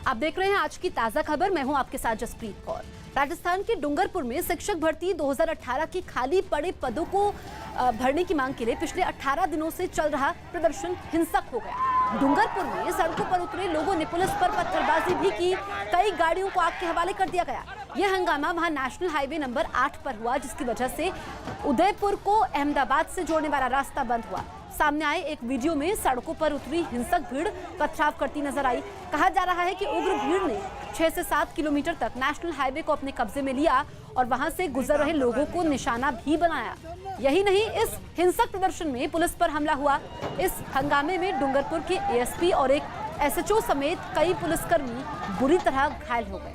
आप देख रहे हैं आज की ताजा खबर। मैं हूं आपके साथ जसप्रीत कौर। राजस्थान के डूंगरपुर में शिक्षक भर्ती 2018 की खाली पड़े पदों को भरने की मांग के लिए पिछले 18 दिनों से चल रहा प्रदर्शन हिंसक हो गया। डूंगरपुर में सड़कों पर उतरे लोगों ने पुलिस पर पत्थरबाजी भी की, कई गाड़ियों को आग के हवाले कर दिया गया। यह हंगामा वहां नेशनल हाईवे नंबर 8 पर हुआ, जिसकी वजह से उदयपुर को अहमदाबाद से जोड़ने वाला रास्ता बंद हुआ। सामने आए एक वीडियो में सड़कों पर उतरी हिंसक भीड़ पथराव करती नजर आई। कहा जा रहा है कि उग्र भीड़ ने 6 से 7 किलोमीटर तक नेशनल हाईवे को अपने कब्जे में लिया और वहां से गुजर रहे लोगों को निशाना भी बनाया। यही नहीं, इस हिंसक प्रदर्शन में पुलिस पर हमला हुआ। इस हंगामे में डूंगरपुर के एएसपी और एक एसएचओ समेत कई पुलिसकर्मी बुरी तरह घायल हो गए।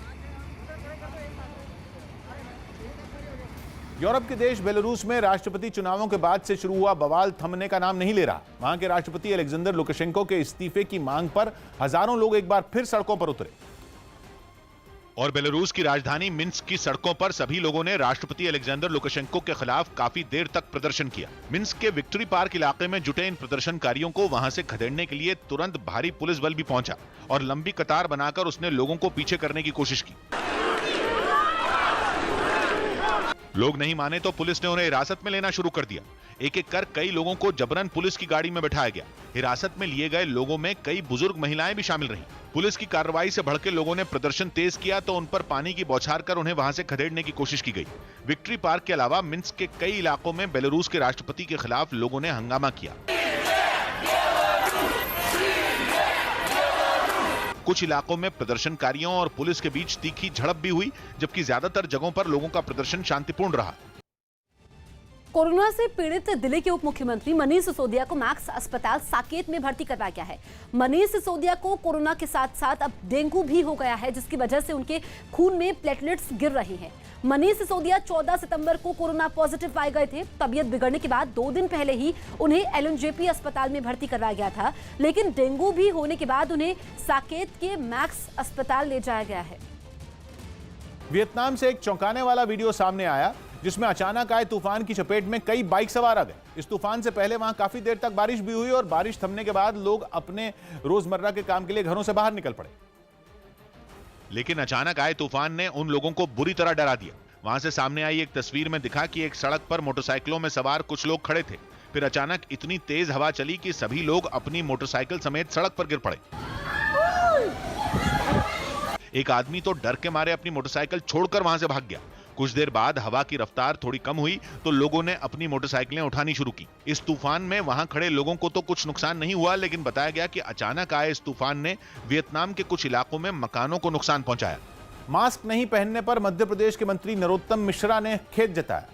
यूरोप के देश बेलारूस में राष्ट्रपति चुनावों के बाद से शुरू हुआ बवाल थमने का नाम नहीं ले रहा। वहां के राष्ट्रपति अलेक्जेंडर लुकाशेंको के इस्तीफे की मांग पर हजारों लोग एक बार फिर सड़कों पर उतरे और बेलारूस की राजधानी मिन्स्क की सड़कों पर सभी लोगों ने राष्ट्रपति अलेक्जेंडर लुकाशेंको के खिलाफ काफी देर तक प्रदर्शन किया। मिन्स्क के विक्ट्री पार्क इलाके में जुटे इन प्रदर्शनकारियों को वहां से खदेड़ने के लिए तुरंत भारी पुलिस बल भी पहुंचा और लंबी कतार बनाकर उसने लोगों को पीछे करने की कोशिश की। लोग नहीं माने तो पुलिस ने उन्हें हिरासत में लेना शुरू कर दिया। एक एक कर कई लोगों को जबरन पुलिस की गाड़ी में बैठाया गया। हिरासत में लिए गए लोगों में कई बुजुर्ग महिलाएं भी शामिल रहीं। पुलिस की कार्रवाई से भड़के लोगों ने प्रदर्शन तेज किया तो उन पर पानी की बौछार कर उन्हें वहां से खदेड़ने की कोशिश की गई। विक्ट्री पार्क के अलावा मिन्स्क के कई इलाकों में बेलारूस के राष्ट्रपति के खिलाफ लोगों ने हंगामा किया। कुछ इलाकों में प्रदर्शनकारियों और पुलिस के बीच तीखी झड़प भी हुई, जबकि ज्यादातर जगहों पर लोगों का प्रदर्शन शांतिपूर्ण रहा। कोरोना से पीड़ित दिल्ली के उप मुख्यमंत्री मनीष सिसोदिया को मैक्स अस्पताल साकेत में भर्ती करवाया गया है। मनीष सिसोदिया को कोरोना के साथ साथ अब डेंगू भी हो गया है, जिसकी वजह से उनके खून में प्लेटलेट्स गिर रहे हैं। मनीष सिसोदिया 14 सितंबर को कोरोना पॉजिटिव पाए गए थे। तबीयत बिगड़ने के बाद 2 दिन पहले ही उन्हें एलएनजेपी अस्पताल में भर्ती करवाया गया था, लेकिन डेंगू भी होने के बाद उन्हें साकेत के मैक्स अस्पताल ले जाया गया है। वियतनाम से एक चौंकाने वाला वीडियो सामने आया, जिसमें अचानक आए तूफान की चपेट में कई बाइक सवार आ गए। इस तूफान से पहले वहां काफी देर तक बारिश भी हुई और बारिश थमने के बाद लोग अपने रोजमर्रा के काम के लिए घरों से बाहर निकल पड़े। लेकिन अचानक आए तूफान ने उन लोगों को बुरी तरह डरा दिया। वहां से सामने आई एक तस्वीर में दिखा कि एक सड़क पर मोटरसाइकिलों में सवार कुछ लोग खड़े थे। फिर अचानक इतनी तेज हवा चली कि सभी लोग अपनी मोटरसाइकिल समेत सड़क पर गिर पड़े। एक आदमी तो डर के मारे अपनी मोटरसाइकिल छोड़कर वहां से भाग गया। कुछ देर बाद हवा की रफ्तार थोड़ी कम हुई तो लोगों ने अपनी मोटरसाइकिलें उठानी शुरू की। इस तूफान में वहां खड़े लोगों को तो कुछ नुकसान नहीं हुआ, लेकिन बताया गया कि अचानक आए इस तूफान ने वियतनाम के कुछ इलाकों में मकानों को नुकसान पहुंचाया। मास्क नहीं पहनने पर मध्य प्रदेश के मंत्री नरोत्तम मिश्रा ने खेद जताया।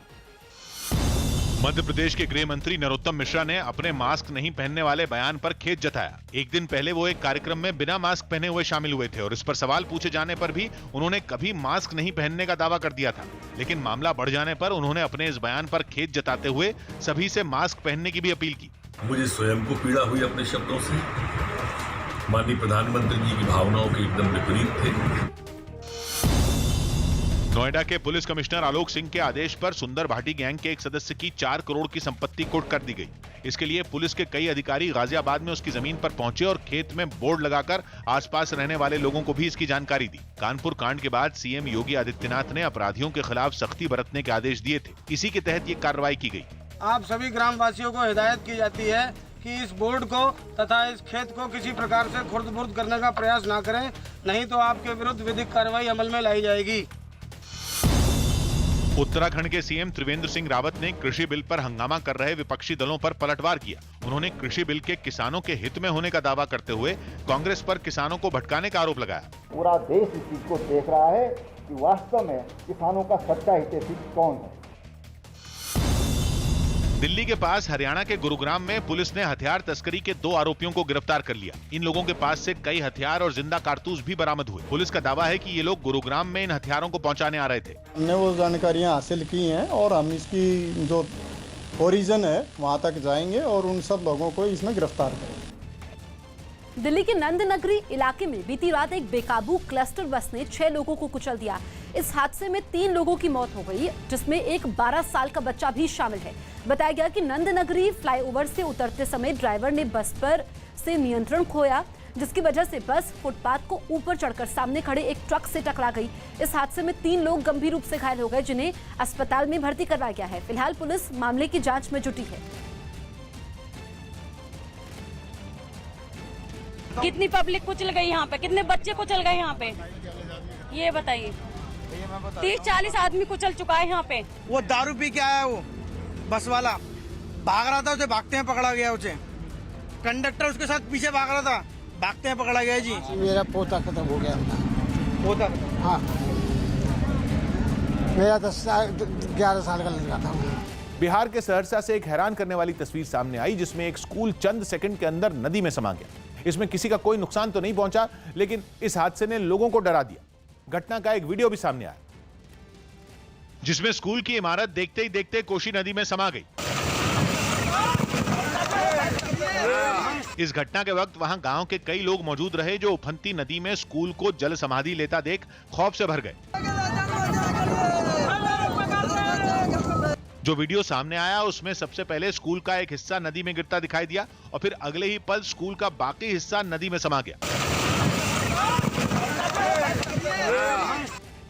मध्य प्रदेश के गृह मंत्री नरोत्तम मिश्रा ने अपने मास्क नहीं पहनने वाले बयान पर खेद जताया। एक दिन पहले वो एक कार्यक्रम में बिना मास्क पहने हुए शामिल हुए थे और इस पर सवाल पूछे जाने पर भी उन्होंने कभी मास्क नहीं पहनने का दावा कर दिया था। लेकिन मामला बढ़ जाने पर उन्होंने अपने इस बयान पर खेद जताते हुए सभी से मास्क पहनने की भी अपील की। मुझे स्वयं को पीड़ा हुई अपने शब्दों से। माननीय प्रधानमंत्री जी की भावनाओं के एकदम विपरीत थे। नोएडा के पुलिस कमिश्नर आलोक सिंह के आदेश पर सुंदर भाटी गैंग के एक सदस्य की 4 करोड़ की संपत्ति कुर्क कर दी गई। इसके लिए पुलिस के कई अधिकारी गाजियाबाद में उसकी जमीन पर पहुंचे और खेत में बोर्ड लगाकर आसपास रहने वाले लोगों को भी इसकी जानकारी दी। कानपुर कांड के बाद सीएम योगी आदित्यनाथ ने अपराधियों के खिलाफ सख्ती बरतने के आदेश दिए थे। इसी के तहत ये कार्रवाई की गई। आप सभी ग्राम वासियों को हिदायत की जाती है कि इस बोर्ड को तथा इस खेत को किसी प्रकार से खुर्द-बुर्द करने का प्रयास ना करें, नहीं तो आपके विरुद्ध विधिक कार्रवाई अमल में लाई जाएगी। उत्तराखंड के सीएम त्रिवेंद्र सिंह रावत ने कृषि बिल पर हंगामा कर रहे विपक्षी दलों पर पलटवार किया। उन्होंने कृषि बिल के किसानों के हित में होने का दावा करते हुए कांग्रेस पर किसानों को भटकाने का आरोप लगाया। पूरा देश इस चीज को देख रहा है कि वास्तव में किसानों का सच्चा हितैषी कौन है। दिल्ली के पास हरियाणा के गुरुग्राम में पुलिस ने हथियार तस्करी के 2 आरोपियों को गिरफ्तार कर लिया। इन लोगों के पास से कई हथियार और जिंदा कारतूस भी बरामद हुए। पुलिस का दावा है कि ये लोग गुरुग्राम में इन हथियारों को पहुंचाने आ रहे थे। हमने वो जानकारियां हासिल की हैं और हम इसकी जो ओरिजिन है वहां तक जाएंगे और उन सब लोगों को इसमें गिरफ्तार करेंगे। दिल्ली के नंदनगरी इलाके में बीती रात एक बेकाबू क्लस्टर बस ने 6 लोगों को कुचल दिया। इस हादसे में 3 लोगों की मौत हो गई, जिसमें एक 12 साल का बच्चा भी शामिल है। बताया गया कि नंदनगरी फ्लाईओवर से उतरते समय ड्राइवर ने बस पर से नियंत्रण खोया, जिसकी वजह से बस फुटपाथ को ऊपर चढ़कर सामने खड़े एक ट्रक से टकरा गई। इस हादसे में 3 लोग गंभीर रूप से घायल हो गए, जिन्हें अस्पताल में भर्ती करवाया गया है। फिलहाल पुलिस मामले की जांच में जुटी है। कितनी पब्लिक कुचल गई यहाँ पे, कितने बच्चे कुचल गए यहाँ पे, ये बताइए। 30-40 आदमी कुचल चुका है यहाँ पे। वो दारू पी के आया, वो बस वाला भाग रहा था, उसे भागते हैं पकड़ा गया। उसे कंडक्टर उसके साथ पीछे भाग रहा था, भागते हैं पकड़ा गया जी। मेरा पोता खत्म हो गया। पोता? हाँ, मेरा 11 साल का लड़का था। बिहार के सहरसा से एक हैरान करने वाली तस्वीर सामने आई, जिसमें एक स्कूल चंद सेकंड के अंदर नदी में समा गया। इसमें किसी का कोई नुकसान तो नहीं पहुंचा, लेकिन इस हादसे ने लोगों को डरा दिया। घटना का एक वीडियो भी सामने आया, जिसमें स्कूल की इमारत देखते ही देखते कोसी नदी में समा गई। इस घटना के वक्त वहां गांव के कई लोग मौजूद रहे, जो उफनती नदी में स्कूल को जल समाधि लेता देख खौफ से भर गए। जो वीडियो सामने आया उसमें सबसे पहले स्कूल का एक हिस्सा नदी में गिरता दिखाई दिया और फिर अगले ही पल स्कूल का बाकी हिस्सा नदी में समा गया।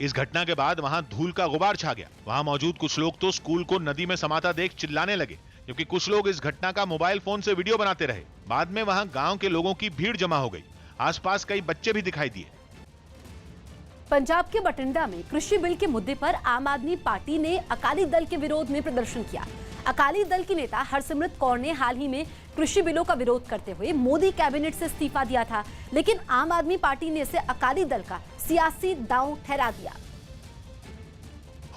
इस घटना के बाद वहां धूल का गुबार छा गया। वहां मौजूद कुछ लोग तो स्कूल को नदी में समाता देख चिल्लाने लगे, जबकि कुछ लोग इस घटना का मोबाइल फोन से वीडियो बनाते रहे। बाद में वहां गांव के लोगों की भीड़ जमा हो गई। आसपास कई बच्चे भी दिखाई दिए। पंजाब के बठिंडा में कृषि बिल के मुद्दे पर आम आदमी पार्टी ने अकाली दल के विरोध में प्रदर्शन किया। अकाली दल की नेता हरसिमरत कौर ने हाल ही में कृषि बिलों का विरोध करते हुए मोदी कैबिनेट से इस्तीफा दिया था, लेकिन आम आदमी पार्टी ने इसे अकाली दल का सियासी दांव ठहरा दिया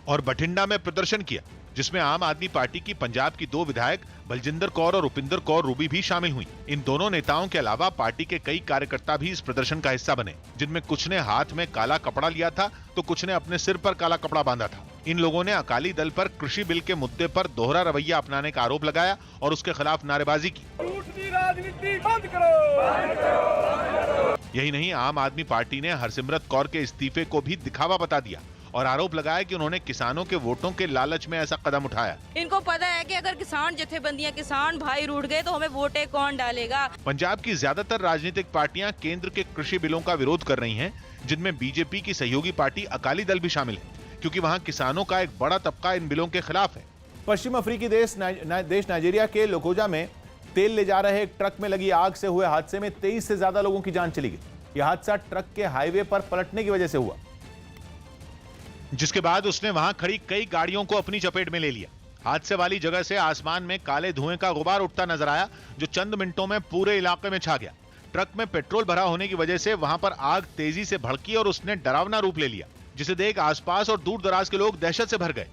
और बठिंडा में प्रदर्शन किया, जिसमें आम आदमी पार्टी की पंजाब की 2 विधायक बलजिंदर कौर और उपिंदर कौर रूबी भी शामिल हुई। इन दोनों नेताओं के अलावा पार्टी के कई कार्यकर्ता भी इस प्रदर्शन का हिस्सा बने, जिनमें कुछ ने हाथ में काला कपड़ा लिया था तो कुछ ने अपने सिर पर काला कपड़ा बांधा था। इन लोगों ने अकाली दल पर कृषि बिल के मुद्दे पर दोहरा रवैया अपनाने का आरोप लगाया और उसके खिलाफ नारेबाजी की। राजनीति बंद करो। यही नहीं, आम आदमी पार्टी ने हरसिमरत कौर के इस्तीफे को भी दिखावा बता दिया और आरोप लगाया कि उन्होंने किसानों के वोटों के लालच में ऐसा कदम उठाया। इनको पता है कि अगर किसान जथेबंदियां, किसान भाई रूठ गए तो हमें वोटें कौन डालेगा। पंजाब की ज्यादातर राजनीतिक पार्टियां केंद्र के कृषि बिलों का विरोध कर रही हैं, जिनमें बीजेपी की सहयोगी पार्टी अकाली दल भी शामिल है, क्योंकि वहां किसानों का एक बड़ा तबका इन बिलों के खिलाफ है। पश्चिम अफ्रीकी देश नाइजीरिया के लोकोजा में तेल ले जा रहे एक ट्रक में लगी आग से हुए हादसे में 23 से ज्यादा लोगों की जान चली गई। यह हादसा ट्रक के हाईवे पर पलटने की वजह से हुआ, जिसके बाद उसने वहां खड़ी कई गाड़ियों को अपनी चपेट में ले लिया। हादसे वाली जगह से आसमान में काले धुएं का गुबार उठता नजर आया, जो चंद मिनटों में पूरे इलाके में छा गया। ट्रक में पेट्रोल भरा होने की वजह से वहां पर आग तेजी से भड़की और उसने डरावना रूप ले लिया, जिसे देख आसपास और दूर दराज के लोग दहशत से भर गए।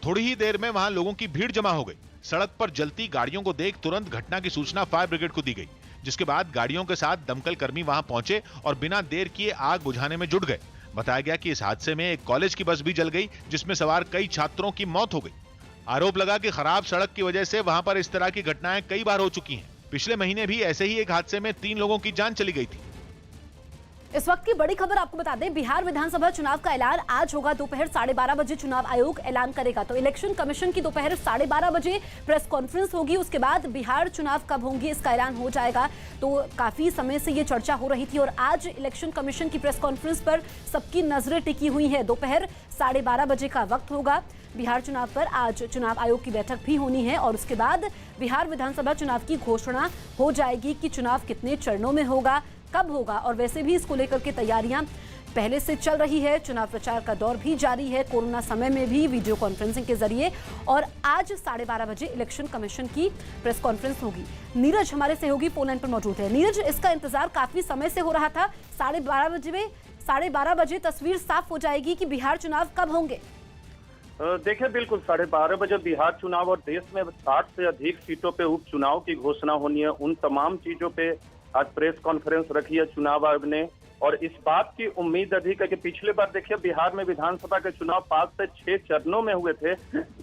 थोड़ी ही देर में वहां लोगों की भीड़ जमा हो गई। सड़क पर जलती गाड़ियों को देख तुरंत घटना की सूचना फायर ब्रिगेड को दी गई, जिसके बाद गाड़ियों के साथ दमकल कर्मी वहां पहुंचे और बिना देर किए आग बुझाने में जुट गए। बताया गया कि इस हादसे में एक कॉलेज की बस भी जल गई, जिसमें सवार कई छात्रों की मौत हो गई। आरोप लगा कि खराब सड़क की वजह से वहां पर इस तरह की घटनाएं कई बार हो चुकी हैं। पिछले महीने भी ऐसे ही एक हादसे में 3 लोगों की जान चली गई थी। इस वक्त की बड़ी खबर आपको बता दें, बिहार विधानसभा चुनाव का ऐलान आज होगा। दोपहर 12:30 बजे चुनाव आयोग ऐलान करेगा। तो इलेक्शन कमीशन की दोपहर 12:30 बजे प्रेस कॉन्फ्रेंस होगी। उसके बाद बिहार चुनाव कब होंगे इसका ऐलान हो जाएगा। तो काफी समय से ये चर्चा हो रही थी और आज इलेक्शन कमीशन की प्रेस कॉन्फ्रेंस पर सबकी नजरें टिकी हुई है। दोपहर 12:30 बजे का वक्त होगा बिहार चुनाव पर। आज चुनाव आयोग की बैठक भी होनी है और उसके बाद बिहार विधानसभा चुनाव की घोषणा हो जाएगी कि चुनाव कितने चरणों में होगा, कब होगा। और वैसे भी इसको लेकर के तैयारियां पहले से चल रही है। चुनाव प्रचार का दौर भी जारी है, कोरोना समय में भी वीडियो कॉन्फ्रेंसिंग के जरिए। और आज 12:30 बजे इलेक्शन कमीशन की प्रेस कॉन्फ्रेंस होगी। नीरज हमारे सहयोगी फोन लाइन पर मौजूद है। नीरज, इसका इंतजार काफी समय से हो रहा था। 12:30 बजे तस्वीर साफ हो जाएगी कि बिहार चुनाव कब होंगे। देखिए, बिल्कुल 12:30 बजे बिहार चुनाव और देश में 60 से अधिक सीटों पे उपचुनाव की घोषणा होनी है। उन तमाम चीजों पे आज प्रेस कॉन्फ्रेंस रखी है चुनाव आयोग ने और इस बात की उम्मीद अधिक है कि पिछले बार देखिए बिहार में विधानसभा के चुनाव 5 से 6 चरणों में हुए थे,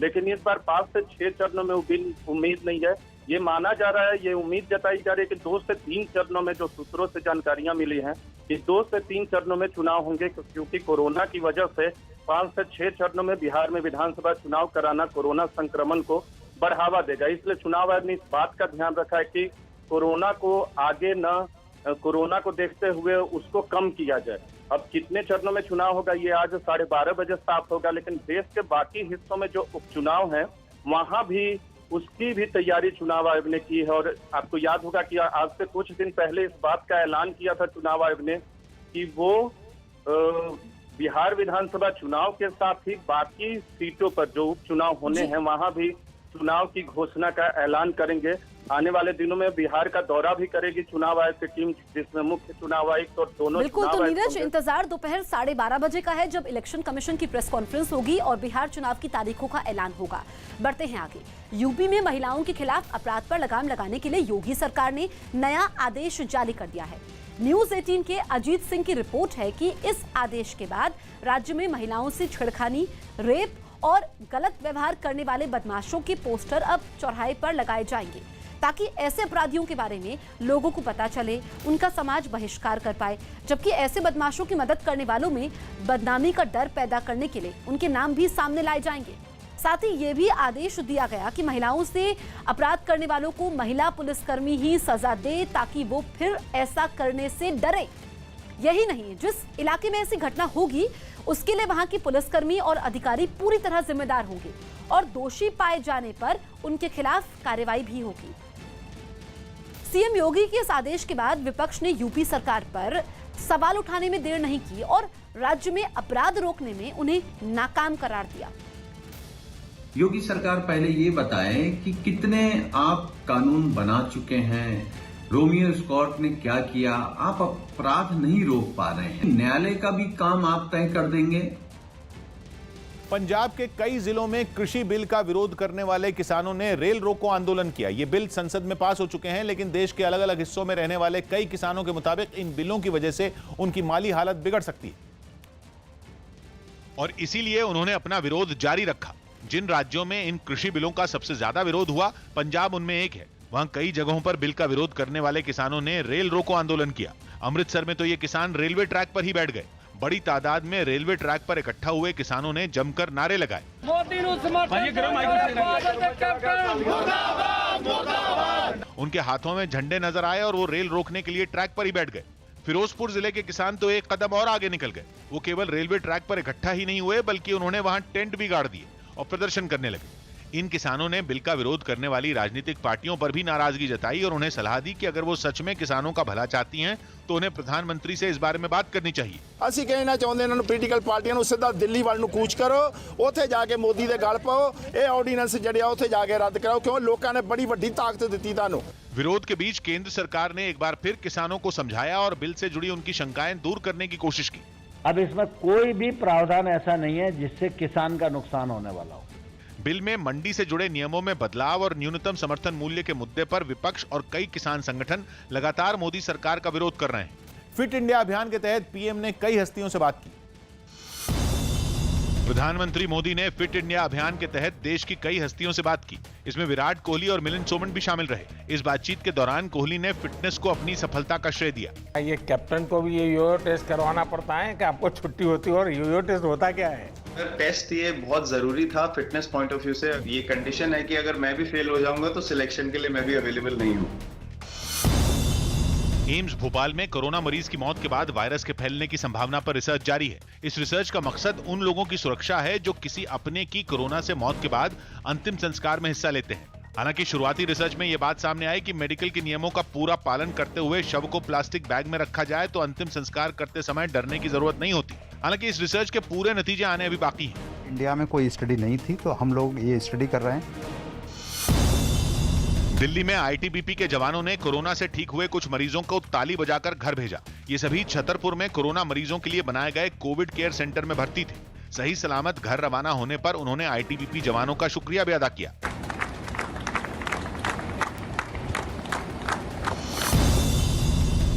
लेकिन इस बार 5 से 6 चरणों में उम्मीद नहीं है। ये माना जा रहा है, ये उम्मीद जताई जा रही है कि 2 से 3 चरणों में, जो सूत्रों से जानकारियां मिली हैं, कि 2 से 3 चरणों में चुनाव होंगे, क्योंकि कोरोना की वजह से 5 से 6 चरणों में बिहार में विधानसभा चुनाव कराना कोरोना संक्रमण को बढ़ावा देगा। इसलिए चुनाव आयोग ने इस बात का ध्यान रखा है कि कोरोना को देखते हुए उसको कम किया जाए। अब कितने चरणों में चुनाव होगा ये आज 12:30 बजे साफ होगा, लेकिन देश के बाकी हिस्सों में जो उपचुनाव है वहां भी उसकी भी तैयारी चुनाव आयोग ने की है। और आपको याद होगा कि आज से कुछ दिन पहले इस बात का ऐलान किया था चुनाव आयोग ने कि वो बिहार विधानसभा चुनाव के साथ ही बाकी सीटों पर जो उपचुनाव होने हैं वहां भी चुनाव की घोषणा का ऐलान करेंगे। आने वाले दिनों में बिहार का दौरा भी करेगी चुनाव आयोग की टीम, जिसमें मुख्य चुनाव आयुक्त और दोनों बिल्कुल। तो नीरज, इंतजार दोपहर 12:30 बजे का है जब इलेक्शन कमीशन की प्रेस कॉन्फ्रेंस होगी और बिहार चुनाव की तारीखों का ऐलान होगा। बढ़ते हैं आगे। यूपी में महिलाओं के खिलाफ अपराध पर लगाम लगाने के लिए योगी सरकार ने नया आदेश जारी कर दिया है। न्यूज 18 के अजीत सिंह की रिपोर्ट है कि इस आदेश के बाद राज्य में महिलाओं से छेड़खानी, रेप और गलत व्यवहार करने वाले बदमाशों के पोस्टर अब चौराहे पर लगाए जाएंगे, ताकि ऐसे अपराधियों के बारे में लोगों को पता चले, उनका समाज बहिष्कार कर पाए। जबकि ऐसे बदमाशों की मदद करने वालों में बदनामी का डर पैदा करने के लिए उनके नाम भी सामने लाए जाएंगे। साथ ही ये भी आदेश दिया गया कि महिलाओं से अपराध करने वालों को महिला पुलिसकर्मी ही सजा दे, ताकि वो फिर ऐसा करने से डरे। यही नहीं, जिस इलाके में ऐसी घटना होगी उसके लिए वहां की पुलिसकर्मी और अधिकारी पूरी तरह जिम्मेदार होंगे और दोषी पाए जाने पर उनके खिलाफ कार्रवाई भी होगी। सीएम योगी के इस आदेश के बाद विपक्ष ने यूपी सरकार पर सवाल उठाने में देर नहीं की और राज्य में अपराध रोकने में उन्हें नाकाम करार दिया। योगी सरकार पहले ये बताएं कि कितने आप कानून बना चुके हैं, रोमियो स्कॉट ने क्या किया, आप अपराध नहीं रोक पा रहे हैं, न्यायालय का भी काम आप तय कर देंगे। पंजाब के कई जिलों में कृषि बिल का विरोध करने वाले किसानों ने रेल रोको आंदोलन किया। ये बिल संसद में पास हो चुके हैं, लेकिन देश के अलग अलग हिस्सों में रहने वाले कई किसानों के मुताबिक इन बिलों की वजह से उनकी माली हालत बिगड़ सकती है और इसीलिए उन्होंने अपना विरोध जारी रखा। जिन राज्यों में इन कृषि बिलों का सबसे ज्यादा विरोध हुआ, पंजाब उनमें एक है। वहां कई जगहों पर बिल का विरोध करने वाले किसानों ने रेल रोको आंदोलन किया। अमृतसर में तो ये किसान रेलवे ट्रैक पर ही बैठ गए। बड़ी तादाद में रेलवे ट्रैक पर इकट्ठा हुए किसानों ने जमकर नारे लगाए। उनके हाथों में झंडे नजर आए और वो रेल रोकने के लिए ट्रैक पर ही बैठ गए। फिरोजपुर जिले के किसान तो एक कदम और आगे निकल गए। वो केवल रेलवे ट्रैक पर इकट्ठा ही नहीं हुए, बल्कि उन्होंने वहां टेंट भी गाड़ दिए और प्रदर्शन करने लगे। इन किसानों ने बिल का विरोध करने वाली राजनीतिक पार्टियों पर भी नाराजगी जताई और उन्हें सलाह दी कि अगर वो सच में किसानों का भला चाहती हैं तो उन्हें प्रधानमंत्री से इस बारे में बात करनी चाहिए। ਅਸੀਂ ਕਹਿਣਾ ਚਾਹੁੰਦੇ ਇਹਨਾਂ ਨੂੰ ਪੋਲੀਟੀਕਲ ਪਾਰਟੀਆਂ ਨੂੰ ਸਿੱਧਾ ਦਿੱਲੀ ਵੱਲ ਨੂੰ ਕੂਚ ਕਰੋ, ਉੱਥੇ ਜਾ ਕੇ ਮੋਦੀ ਦੇ ਗਲ ਪਾਓ, ਇਹ ਆਰਡੀਨੈਂਸ ਜਿਹੜੇ ਆ ਉੱਥੇ ਜਾ ਕੇ ਰੱਦ ਕਰਾਓ, ਕਿਉਂ ਲੋਕਾਂ ਨੇ ਬੜੀ ਵੱਡੀ ਤਾਕਤ ਦਿੱਤੀ ਤੁਹਾਨੂੰ। विरोध के बीच केंद्र सरकार ने एक बार फिर किसानों को समझाया और बिल से जुड़ी उनकी शंकाएं दूर करने की कोशिश की। अब इसमें कोई भी प्रावधान ऐसा नहीं है जिससे किसान का नुकसान होने वाला हो। बिल में मंडी से जुड़े नियमों में बदलाव और न्यूनतम समर्थन मूल्य के मुद्दे पर विपक्ष और कई किसान संगठन लगातार मोदी सरकार का विरोध कर रहे हैं। फिट इंडिया अभियान के तहत पीएम ने कई हस्तियों से बात की। प्रधानमंत्री मोदी ने फिट इंडिया अभियान के तहत देश की कई हस्तियों से बात की। इसमें विराट कोहली और मिलिंद सोमन भी शामिल रहे। इस बातचीत के दौरान कोहली ने फिटनेस को अपनी सफलता का श्रेय दिया। ये कैप्टन को भी ये योयो टेस्ट करवाना पड़ता है कि आपको छुट्टी होती है, और योयो टेस्ट होता क्या है? टेस्ट ये बहुत जरूरी था फिटनेस पॉइंट ऑफ व्यू से। ये कंडीशन है कि अगर मैं भी फेल हो जाऊंगा तो सिलेक्शन के लिए मैं भी अवेलेबल नहीं हूँ। एम्स भोपाल में कोरोना मरीज की मौत के बाद वायरस के फैलने की संभावना पर रिसर्च जारी है। इस रिसर्च का मकसद उन लोगों की सुरक्षा है जो किसी अपने की कोरोना से मौत के बाद अंतिम संस्कार में हिस्सा लेते हैं। हालांकि शुरुआती रिसर्च में यह बात सामने आई कि मेडिकल के नियमों का पूरा पालन करते हुए शव को प्लास्टिक बैग में रखा जाए तो अंतिम संस्कार करते समय डरने की जरूरत नहीं होती। हालांकि इस रिसर्च के पूरे नतीजे आने अभी बाकी हैं। इंडिया में कोई स्टडी नहीं थी, तो हम लोग ये स्टडी कर रहे हैं। दिल्ली में आईटीबीपी के जवानों ने कोरोना से ठीक हुए कुछ मरीजों को ताली बजाकर घर भेजा। ये सभी छतरपुर में कोरोना मरीजों के लिए बनाए गए कोविड केयर सेंटर में भर्ती थे। सही सलामत घर रवाना होने पर उन्होंने आईटीबीपी जवानों का शुक्रिया भी अदा किया।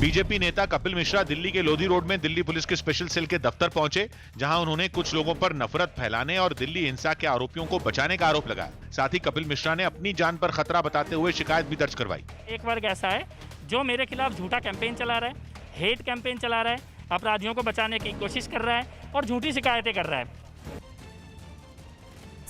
बीजेपी नेता कपिल मिश्रा दिल्ली के लोधी रोड में दिल्ली पुलिस के स्पेशल सेल के दफ्तर पहुंचे, जहां उन्होंने कुछ लोगों पर नफरत फैलाने और दिल्ली हिंसा के आरोपियों को बचाने का आरोप लगाया। साथ ही कपिल मिश्रा ने अपनी जान पर खतरा बताते हुए शिकायत भी दर्ज करवाई। एक वर्ग ऐसा है जो मेरे खिलाफ झूठा कैंपेन चला रहा है, हेट कैंपेन चला रहा है, अपराधियों को बचाने की कोशिश कर रहा है और झूठी शिकायतें कर रहा है।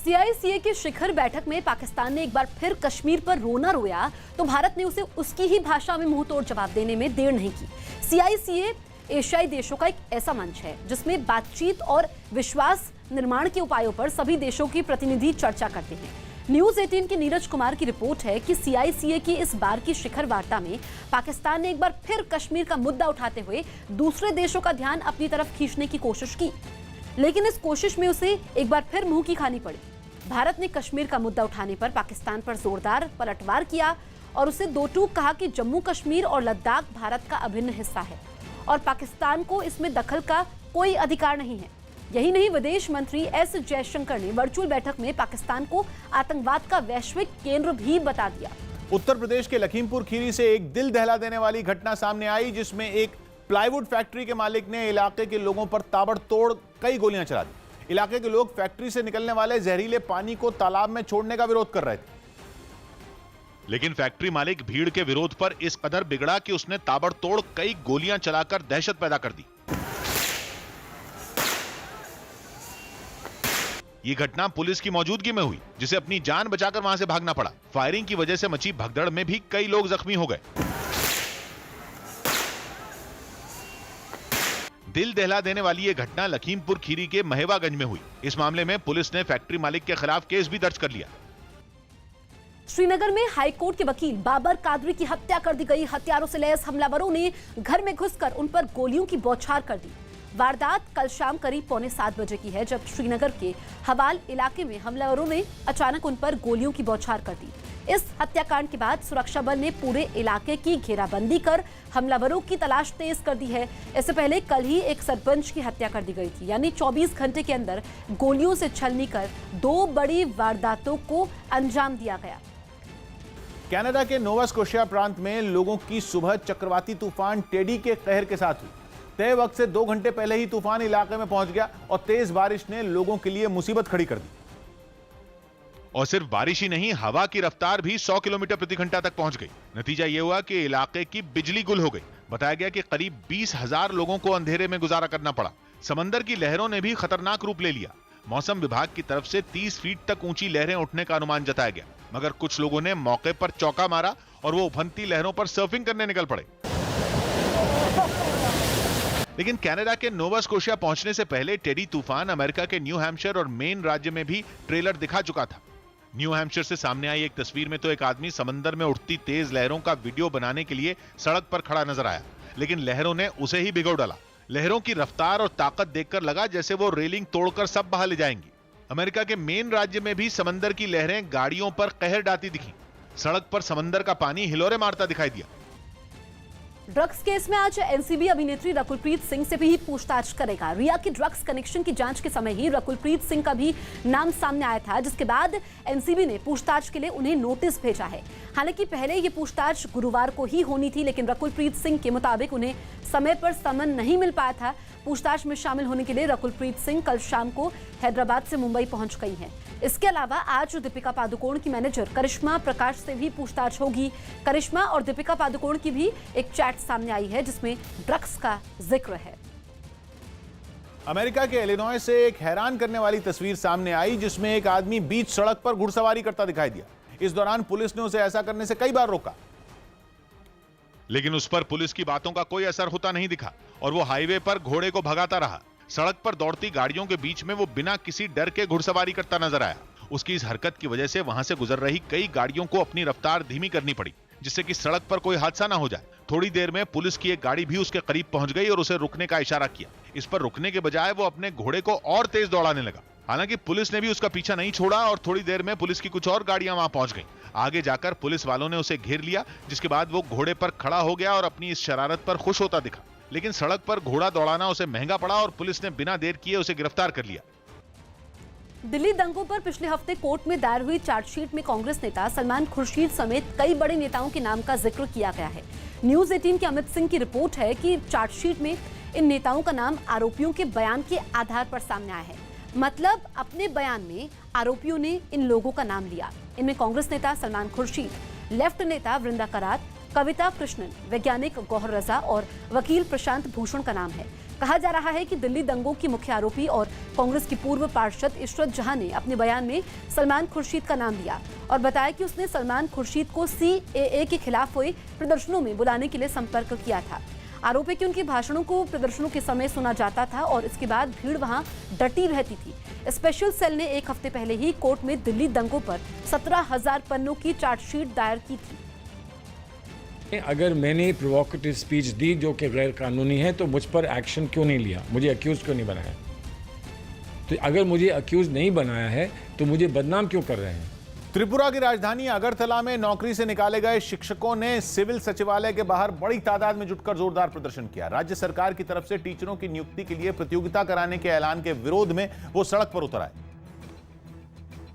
CICA की शिखर बैठक में पाकिस्तान ने एक बार फिर कश्मीर पर रोना रोया तो भारत ने उसे उसकी ही भाषा में मुंहतोड़ जवाब देने में देर नहीं की। CICA एशियाई देशों का एक ऐसा मंच है जिसमें बातचीत और विश्वास निर्माण के उपायों पर सभी देशों के प्रतिनिधि चर्चा करते हैं। न्यूज 18 के नीरज कुमार की रिपोर्ट है कि CICA की इस बार की शिखर वार्ता में पाकिस्तान ने एक बार फिर कश्मीर का मुद्दा उठाते हुए दूसरे देशों का ध्यान अपनी तरफ खींचने की कोशिश की, लेकिन इस कोशिश में उसे एक बार फिर मुंह की खानी पड़ी। भारत ने कश्मीर का मुद्दा उठाने पर पाकिस्तान पर जोरदार पलटवार किया और उसे दो टूक कहा कि जम्मू कश्मीर और लद्दाख भारत का अभिन्न हिस्सा है और पाकिस्तान को इसमें दखल का कोई अधिकार नहीं है। यही नहीं, विदेश मंत्री S जयशंकर ने वर्चुअल बैठक में पाकिस्तान को आतंकवाद का वैश्विक केंद्र भी बता दिया। उत्तर प्रदेश के लखीमपुर खीरी से एक दिल दहला देने वाली घटना सामने आई जिसमें एक प्लाईवुड फैक्ट्री के मालिक ने इलाके के लोगों पर ताबड़तोड़ कई गोलियां चला दी। इलाके के लोग फैक्ट्री से निकलने वाले जहरीले पानी को तालाब में छोड़ने का विरोध कर रहे थे, लेकिन फैक्ट्री मालिक भीड़ के विरोध पर इस कदर बिगड़ा कि उसने ताबड़तोड़ कई गोलियां चलाकर दहशत पैदा कर दी। ये घटना पुलिस की मौजूदगी में हुई, जिसे अपनी जान बचाकर वहां से भागना पड़ा। फायरिंग की वजह से मची भगदड़ में भी कई लोग जख्मी हो गए। दिल दहला देने वाली ये घटना लखीमपुर खीरी के महेवागंज में हुई। इस मामले में पुलिस ने फैक्ट्री मालिक के खिलाफ केस भी दर्ज कर लिया। श्रीनगर में हाईकोर्ट के वकील बाबर कादरी की हत्या कर दी गई। हथियारों से लैस हमलावरों ने घर में घुसकर उन पर गोलियों की बौछार कर दी। वारदात कल शाम करीब 6:45 बजे की है, जब श्रीनगर के हवाल इलाके में हमलावरों ने अचानक उन पर गोलियों की बौछार कर दी। इस हत्याकांड के बाद सुरक्षा बल ने पूरे इलाके की घेराबंदी कर हमलावरों की तलाश तेज कर दी है। इससे पहले कल ही एक सरपंच की हत्या कर दी गई थी, यानी 24 घंटे के अंदर गोलियों से छलनी कर 2 बड़ी वारदातों को अंजाम दिया गया। कनाडा के नोवा स्कोशिया प्रांत में लोगों की सुबह चक्रवाती तूफान टेडी के कहर के साथ हुई। तय वक्त से 2 घंटे पहले ही तूफान इलाके में पहुंच गया और तेज बारिश ने लोगों के लिए मुसीबत खड़ी कर दी। और सिर्फ बारिश ही नहीं, हवा की रफ्तार भी 100 किलोमीटर प्रति घंटा तक पहुंच गई। नतीजा यह हुआ कि इलाके की बिजली गुल हो गई। बताया गया कि करीब 20,000 लोगों को अंधेरे में गुजारा करना पड़ा। समंदर की लहरों ने भी खतरनाक रूप ले लिया। मौसम विभाग की तरफ से 30 फीट तक ऊंची लहरें उठने का अनुमान जताया गया, मगर कुछ लोगों ने मौके पर चौका मारा और वो उफनती लहरों पर सर्फिंग करने निकल पड़े। लेकिन कनाडा के नोवा स्कोशिया पहुंचने से पहले टेडी तूफान अमेरिका के न्यू हैम्पशायर और मेन राज्य में भी ट्रेलर दिखा चुका था। न्यू हैम्पशायर से सामने आई एक तस्वीर में तो एक आदमी समंदर में उठती तेज लहरों का वीडियो बनाने के लिए सड़क पर खड़ा नजर आया, लेकिन लहरों ने उसे ही भिगो डाला। लहरों की रफ्तार और ताकत देखकर लगा जैसे वो रेलिंग तोड़कर सब बहा ले जाएंगी। अमेरिका के मेन राज्य में भी समंदर की लहरें गाड़ियों पर कहर डालती दिखी। सड़क पर समंदर का पानी हिलोरे मारता दिखाई दिया। ड्रग्स केस में आज एनसीबी अभिनेत्री रकुलप्रीत सिंह से भी पूछताछ करेगा। रिया की ड्रग्स कनेक्शन की जांच के समय ही रकुलप्रीत सिंह का भी नाम सामने आया था, जिसके बाद एनसीबी ने पूछताछ के लिए उन्हें नोटिस भेजा है। हालांकि पहले ये पूछताछ गुरुवार को ही होनी थी, लेकिन रकुलप्रीत सिंह के मुताबिक उन्हें समय पर समन नहीं मिल पाया था। पूछताछ में शामिल होने के लिए रकुलप्रीत सिंह कल शाम को हैदराबाद से मुंबई पहुंच गई हैं। इसके अलावा आज दीपिका पादुकोण की मैनेजर करिश्मा प्रकाश से भी पूछताछ होगी। करिश्मा और दीपिका पादुकोण की भी एक चैट सामने आई है जिसमें ड्रग्स का जिक्र है। अमेरिका के इलिनॉय से एक हैरान करने वाली तस्वीर सामने आई जिसमें एक आदमी बीच सड़क पर घुड़सवारी करता दिखाई दिया। इस दौरान पुलिस ने उसे ऐसा करने से कई बार रोका, लेकिन उस पर पुलिस की बातों का कोई असर होता नहीं दिखा और वो हाईवे पर घोड़े को भगाता रहा। सड़क पर दौड़ती गाड़ियों के बीच में वो बिना किसी डर के घुड़सवारी करता नजर आया। उसकी इस हरकत की वजह से वहां से गुजर रही कई गाड़ियों को अपनी रफ्तार धीमी करनी पड़ी, जिससे कि सड़क पर कोई हादसा ना हो जाए। थोड़ी देर में पुलिस की एक गाड़ी भी उसके करीब पहुंच गई और उसे रुकने का इशारा किया। इस पर रुकने के बजाय वो अपने घोड़े को और तेज दौड़ाने लगा। हालांकि पुलिस ने भी उसका पीछा नहीं छोड़ा और थोड़ी देर में पुलिस की कुछ और गाड़ियां वहां पहुंच गईं। आगे जाकर पुलिस वालों ने उसे घेर लिया, जिसके बाद वो घोड़े पर खड़ा हो गया और अपनी इस शरारत पर खुश होता दिखा। लेकिन सड़क पर घोड़ा दौड़ाना उसे महंगा पड़ा और पुलिस ने बिना देर किए उसे गिरफ्तार कर लिया। दिल्ली दंगों पर पिछले हफ्ते कोर्ट में दायर हुई चार्जशीट में कांग्रेस नेता सलमान खुर्शीद समेत कई बड़े नेताओं के नाम का जिक्र किया गया है। न्यूज 18 के अमित सिंह की रिपोर्ट है कि चार्जशीट में इन नेताओं का नाम आरोपियों के बयान के आधार पर सामने आया है। मतलब अपने बयान में आरोपियों ने इन लोगों का नाम लिया। इनमें कांग्रेस नेता सलमान खुर्शीद, लेफ्ट नेता वृंदा करात, कविता कृष्णन, वैज्ञानिक गौहर रजा और वकील प्रशांत भूषण का नाम है। कहा जा रहा है कि दिल्ली दंगों की मुख्य आरोपी और कांग्रेस की पूर्व पार्षद इशरत जहां ने अपने बयान में सलमान खुर्शीद का नाम लिया और बताया कि उसने सलमान खुर्शीद को CAA के खिलाफ हुए प्रदर्शनों में बुलाने के लिए संपर्क किया था। आरोप है कि उनके भाषणों को प्रदर्शनों के समय सुना जाता था और इसके बाद भीड़ वहां डटी रहती थी। स्पेशल सेल ने एक हफ्ते पहले ही कोर्ट में दिल्ली दंगों पर 17,000 पन्नों की चार्जशीट दायर की थी। अगर मैंने प्रोवोकेटिव स्पीच दी जो कि गैर कानूनी है तो मुझ पर एक्शन क्यों नहीं लिया, मुझे अक्यूज क्यों नहीं बनाया? तो अगर मुझे अक्यूज नहीं बनाया है तो मुझे बदनाम क्यों कर रहे हैं? त्रिपुरा की राजधानी अगरतला में नौकरी से निकाले गए शिक्षकों ने सिविल सचिवालय के बाहर बड़ी तादाद में जुटकर जोरदार प्रदर्शन किया। राज्य सरकार की तरफ से टीचरों की नियुक्ति के लिए प्रतियोगिता कराने के ऐलान के विरोध में वो सड़क पर उतर आए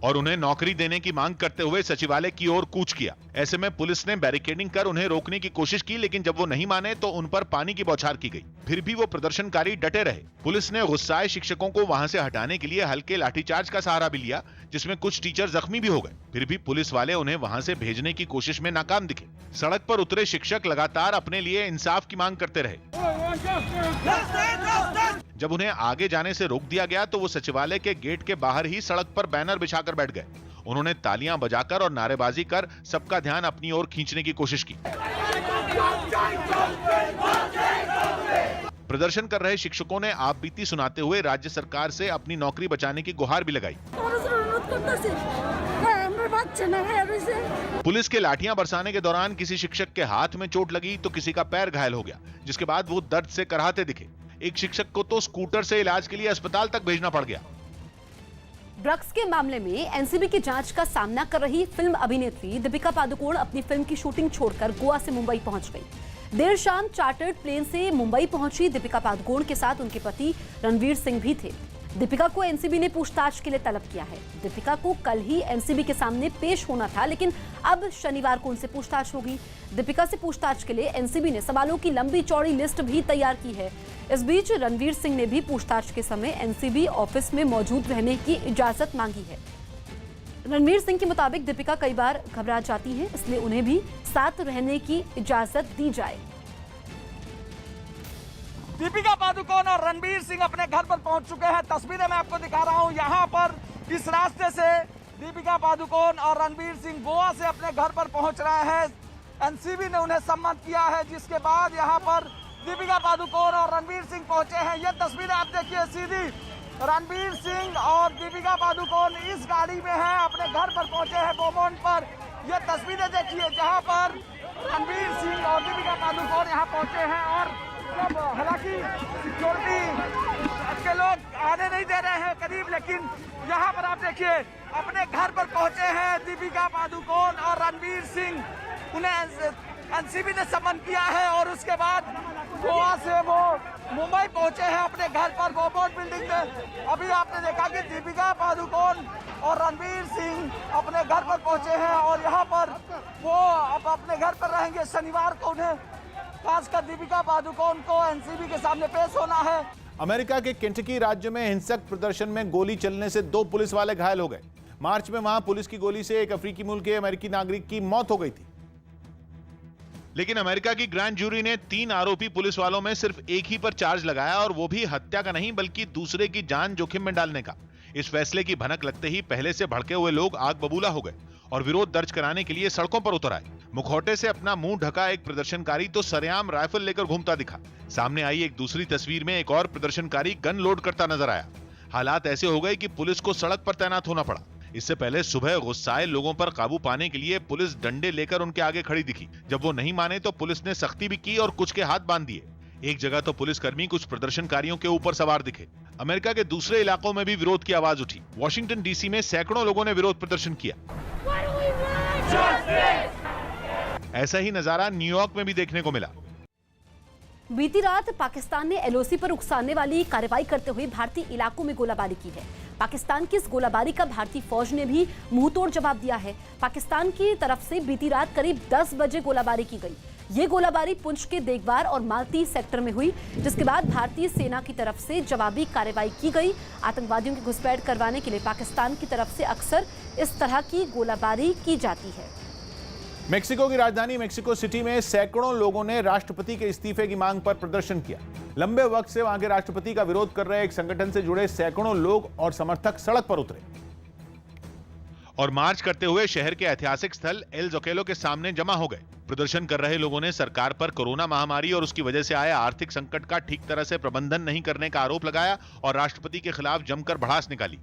और उन्हें नौकरी देने की मांग करते हुए सचिवालय की ओर कूच किया। ऐसे में पुलिस ने बैरिकेडिंग कर उन्हें रोकने की कोशिश की, लेकिन जब वो नहीं माने तो उन पर पानी की बौछार की गई। फिर भी वो प्रदर्शनकारी डटे रहे। पुलिस ने गुस्साए शिक्षकों को वहां से हटाने के लिए हल्के लाठीचार्ज का सहारा भी लिया, जिसमें कुछ टीचर जख्मी भी हो गए। फिर भी पुलिस वाले उन्हें वहां से भेजने की कोशिश में नाकाम दिखे। सड़क पर उतरे शिक्षक लगातार अपने लिए इंसाफ की मांग करते रहे। जब उन्हें आगे जाने से रोक दिया गया तो वो सचिवालय के गेट के बाहर ही सड़क पर बैनर बिछाकर बैठ गए। उन्होंने तालियां बजाकर और नारेबाजी कर सबका ध्यान अपनी ओर खींचने की कोशिश की। प्रदर्शन कर रहे शिक्षकों ने आपबीती सुनाते हुए राज्य सरकार से अपनी नौकरी बचाने की गुहार भी लगाई। पुलिस के लाठियां बरसाने के दौरान किसी शिक्षक के हाथ में चोट लगी तो किसी का पैर घायल हो गया, जिसके बाद वो दर्द से कराहते दिखे। एक शिक्षक को तो स्कूटर से इलाज के लिए अस्पताल तक भेजना पड़ गया। ड्रग्स के मामले में एनसीबी की जांच का सामना कर रही फिल्म अभिनेत्री दीपिका पादुकोण अपनी फिल्म की शूटिंग छोड़कर गोवा से मुंबई पहुंच गई। देर शाम चार्टर्ड प्लेन से मुंबई पहुंची दीपिका पादुकोण के साथ उनके पति रणवीर सिंह भी थे। दीपिका को एनसीबी ने पूछताछ के लिए तलब किया है। दीपिका को कल ही एनसीबी के सामने पेश होना था, लेकिन अब शनिवार को उनसे पूछताछ होगी। दीपिका से पूछताछ के लिए एनसीबी ने सवालों की लंबी चौड़ी लिस्ट भी तैयार की है। इस बीच रणवीर सिंह ने भी पूछताछ के समय एनसीबी ऑफिस में मौजूद रहने की इजाजत मांगी है। रणवीर सिंह के मुताबिक दीपिका कई बार घबरा जाती हैं, इसलिए उन्हें भी साथ रहने की इजाजत दी जाए। दीपिका पादुकोण और रणवीर सिंह अपने घर पर पहुंच चुके हैं। तस्वीरें मैं आपको दिखा रहा हूं। यहां पर इस रास्ते से दीपिका पादुकोण और रणवीर सिंह गोवा से अपने घर पर पहुंच रहे हैं। एनसीबी ने उन्हें सम्मत किया है, जिसके बाद यहां पर दीपिका पादुकोण और रणवीर सिंह पहुंचे हैं। ये तस्वीरें आप देखिए, सीधी रणवीर सिंह और दीपिका पादुकोण इस गाड़ी में हैं, अपने घर पर पहुंचे हैं बोमोन पर। ये तस्वीरें देखिए जहां पर रणवीर सिंह और दीपिका पादुकोण यहां पहुंचे हैं और जब हालांकि सिक्योरिटी के लोग आने नहीं दे रहे हैं करीब, लेकिन यहाँ पर आप देखिए अपने घर पर पहुंचे हैं दीपिका पादुकोण और रणवीर सिंह। उन्हें एनसीबी ने सम्मन किया है और उसके बाद गोवा से वो मुंबई पहुंचे हैं अपने घर पर बोमोन बिल्डिंग में। अभी आपने देखा कि दीपिका पादुकोण और रणवीर सिंह अपने घर पर पहुंचे हैं और यहाँ पर वो अब अपने घर पर रहेंगे। शनिवार को उन्हें खासकर दीपिका पादुकोण को एनसीबी के सामने पेश होना है। अमेरिका के केंटकी राज्य में हिंसक प्रदर्शन में गोली चलने से 2 पुलिस वाले घायल हो गए। मार्च में वहां पुलिस की गोली से एक अफ्रीकी मूल के अमेरिकी नागरिक की मौत हो गई थी। लेकिन अमेरिका की ग्रैंड जूरी ने 3 आरोपी पुलिस वालों में सिर्फ एक ही पर चार्ज लगाया, और वो भी हत्या का नहीं बल्कि दूसरे की जान जोखिम में डालने का। इस फैसले की भनक लगते ही पहले से भड़के हुए लोग आग बबूला हो गए और विरोध दर्ज कराने के लिए सड़कों पर उतर आए। मुखौटे से अपना मुंह ढका एक प्रदर्शनकारी तो सरेआम राइफल लेकर घूमता दिखा। सामने आई एक दूसरी तस्वीर में एक और प्रदर्शनकारी गन लोड करता नजर आया। हालात ऐसे हो गए कि पुलिस को सड़क पर तैनात होना पड़ा। इससे पहले सुबह गुस्साए लोगों पर काबू पाने के लिए पुलिस डंडे लेकर उनके आगे खड़ी दिखी। जब वो नहीं माने तो पुलिस ने सख्ती भी की और कुछ के हाथ बांध दिए। एक जगह तो पुलिसकर्मी कुछ प्रदर्शनकारियों के ऊपर सवार दिखे। अमेरिका के दूसरे इलाकों में भी विरोध की आवाज उठी। वॉशिंगटन डीसी में सैकड़ों लोगों ने विरोध प्रदर्शन किया। ऐसा ही नजारा न्यूयॉर्क में भी देखने को मिला। बीती रात पाकिस्तान ने एलओसी पर उकसाने वाली कार्रवाई करते हुए भारतीय इलाकों में गोलाबारी की है। पाकिस्तान की इस गोलाबारी का भारतीय फौज ने भी मुंहतोड़ जवाब दिया है। पाकिस्तान की तरफ से बीती रात करीब 10 बजे गोलाबारी की गई। ये गोलाबारी पुंछ के देगवार और मालती सेक्टर में हुई, जिसके बाद भारतीय सेना की तरफ से जवाबी कार्रवाई की गई। आतंकवादियों की घुसपैठ करवाने के लिए पाकिस्तान की तरफ से अक्सर इस तरह की गोलाबारी की जाती है। मेक्सिको की राजधानी मेक्सिको सिटी में सैकड़ों लोगों ने राष्ट्रपति के इस्तीफे की मांग पर प्रदर्शन किया। लंबे वक्त से वहां के राष्ट्रपति का विरोध कर रहे एक संगठन से जुड़े सैकड़ों लोग और समर्थक सड़क पर उतरे और मार्च करते हुए शहर के ऐतिहासिक स्थल एल जोकेलो के सामने जमा हो गए। प्रदर्शन कर रहे लोगों ने सरकार पर कोरोना महामारी और उसकी वजह से आए आर्थिक संकट का ठीक तरह से प्रबंधन नहीं करने का आरोप लगाया और राष्ट्रपति के खिलाफ जमकर भड़ास निकाली।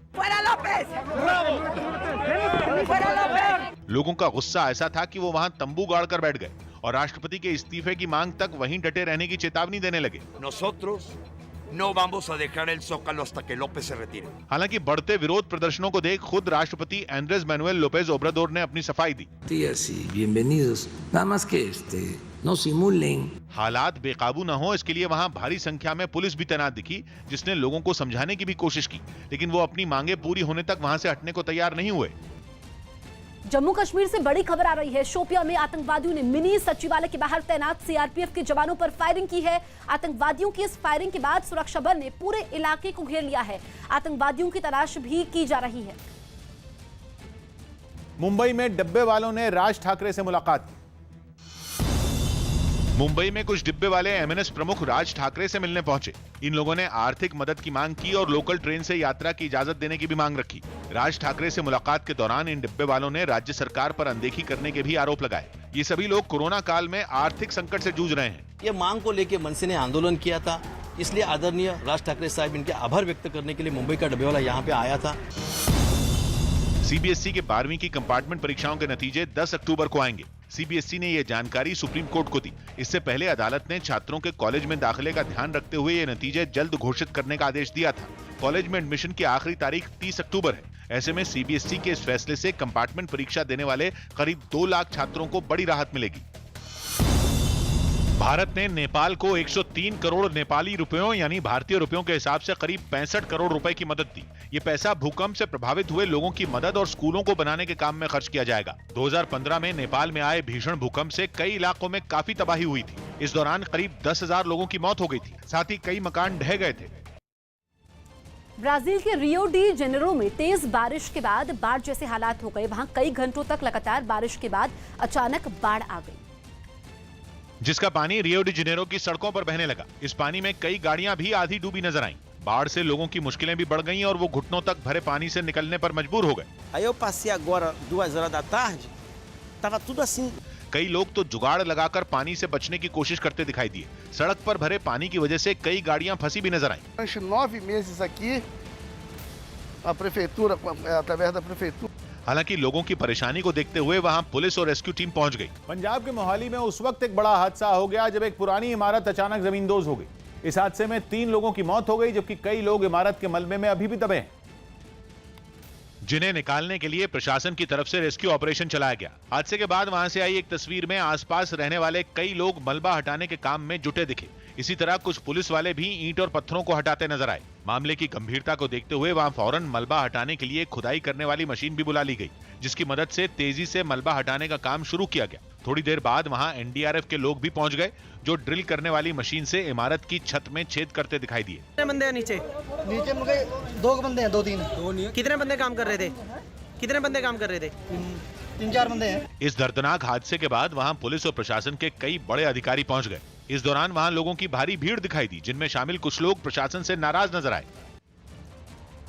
लोगों का गुस्सा ऐसा था कि वो वहां तंबू गाड़कर बैठ गए और राष्ट्रपति के इस्तीफे की मांग तक वहीं डटे रहने की चेतावनी देने लगे। No vamos a dejar el Zócalo hasta que López se retire. हालांकि बढ़ते विरोध प्रदर्शनों को देख खुद राष्ट्रपति एंड्रेस मैनुएल लोपेज ओब्राडोर ने अपनी सफाई दी। No simulen. हालात बेकाबू न हो इसके लिए वहां भारी संख्या में पुलिस भी तैनात दिखी, जिसने लोगों को समझाने की भी कोशिश की, लेकिन वो अपनी मांगे पूरी होने तक वहां से हटने को तैयार नहीं हुए। जम्मू कश्मीर से बड़ी खबर आ रही है। शोपियां में आतंकवादियों ने मिनी सचिवालय के बाहर तैनात सीआरपीएफ के जवानों पर फायरिंग की है। आतंकवादियों की इस फायरिंग के बाद सुरक्षा बल ने पूरे इलाके को घेर लिया है। आतंकवादियों की तलाश भी की जा रही है। मुंबई में डिब्बे वालों ने राज ठाकरे से मुलाकात की। मुंबई में कुछ डिब्बे वाले एमएनएस प्रमुख राज ठाकरे से मिलने पहुंचे। इन लोगों ने आर्थिक मदद की मांग की और लोकल ट्रेन से यात्रा की इजाजत देने की भी मांग रखी। राज ठाकरे से मुलाकात के दौरान इन डिब्बे वालों ने राज्य सरकार पर अनदेखी करने के भी आरोप लगाए। ये सभी लोग कोरोना काल में आर्थिक संकट से जूझ रहे हैं। ये मांग को लेकर मनसे ने आंदोलन किया था, इसलिए आदरणीय राज ठाकरे साहब इनके आभार व्यक्त करने के लिए मुंबई का डिब्बे वाला यहाँ पे आया था। सीबीएसई के 12वीं की कंपार्टमेंट परीक्षाओं के नतीजे 10 अक्टूबर को आएंगे। सीबीएसई ने यह जानकारी सुप्रीम कोर्ट को दी। इससे पहले अदालत ने छात्रों के कॉलेज में दाखिले का ध्यान रखते हुए ये नतीजे जल्द घोषित करने का आदेश दिया था। कॉलेज में एडमिशन की आखिरी तारीख 30 अक्टूबर है। ऐसे में सीबीएसई के इस फैसले से कंपार्टमेंट परीक्षा देने वाले करीब 2 लाख छात्रों को बड़ी राहत मिलेगी। भारत ने नेपाल को 103 करोड़ नेपाली रुपयों यानी भारतीय रुपयों के हिसाब से करीब 65 करोड़ रुपए की मदद दी। ये पैसा भूकंप से प्रभावित हुए लोगों की मदद और स्कूलों को बनाने के काम में खर्च किया जाएगा। 2015 में नेपाल में आए भीषण भूकंप से कई इलाकों में काफी तबाही हुई थी। इस दौरान करीब 10,000 लोगों की मौत हो गई थी, साथ ही कई मकान ढह गए थे। ब्राजील के रियो डी जेनेरो में तेज बारिश के बाद बाढ़ जैसे हालात हो गए। वहां कई घंटों तक लगातार बारिश के बाद अचानक बाढ़ आ गई, जिसका पानी रियो डी जेनेरो की सड़कों पर बहने लगा। इस पानी में कई गाड़ियां भी आधी डूबी नजर आईं। बाढ़ से लोगों की मुश्किलें भी बढ़ गईं और वो घुटनों तक भरे पानी से निकलने पर मजबूर हो गए। कई लोग तो जुगाड़ लगाकर पानी से बचने की कोशिश करते दिखाई दिए। सड़क पर भरे पानी की वजह से कई गाड़ियां फंसी भी नजर आईं। 9 meses aqui, a prefeitura, através da prefeitura. हालांकि लोगों की परेशानी को देखते हुए वहां पुलिस और रेस्क्यू टीम पहुंच गई। पंजाब के मोहाली में उस वक्त एक बड़ा हादसा हो गया जब एक पुरानी इमारत अचानक जमींदोज हो गई। इस हादसे में 3 लोगों की मौत हो गई, जबकि कई लोग इमारत के मलबे में अभी भी दबे हैं, जिन्हें निकालने के लिए प्रशासन की तरफ से रेस्क्यू ऑपरेशन चलाया गया। हादसे के बाद वहां से आई एक तस्वीर में आसपास रहने वाले कई लोग मलबा हटाने के काम में जुटे दिखे। इसी तरह कुछ पुलिस वाले भी ईंट और पत्थरों को हटाते नजर आए। मामले की गंभीरता को देखते हुए वहां फौरन मलबा हटाने के लिए खुदाई करने वाली मशीन भी बुला ली गई, जिसकी मदद से तेजी से मलबा हटाने का काम शुरू किया गया। थोड़ी देर बाद वहां एनडीआरएफ के लोग भी पहुंच गए, जो ड्रिल करने वाली मशीन से इमारत की छत में छेद करते दिखाई दिए। कितने बंदे हैं नीचे? नीचे मुझे 2 बंदे हैं, 2-3। कितने बंदे काम कर रहे थे? 3-4 बंदे हैं। इस दर्दनाक हादसे के बाद वहां पुलिस और प्रशासन के कई बड़े अधिकारी पहुंच गए। इस दौरान वहां लोगों की भारी भीड़ दिखाई दी, जिनमें शामिल कुछ लोग प्रशासन से नाराज नजर आए।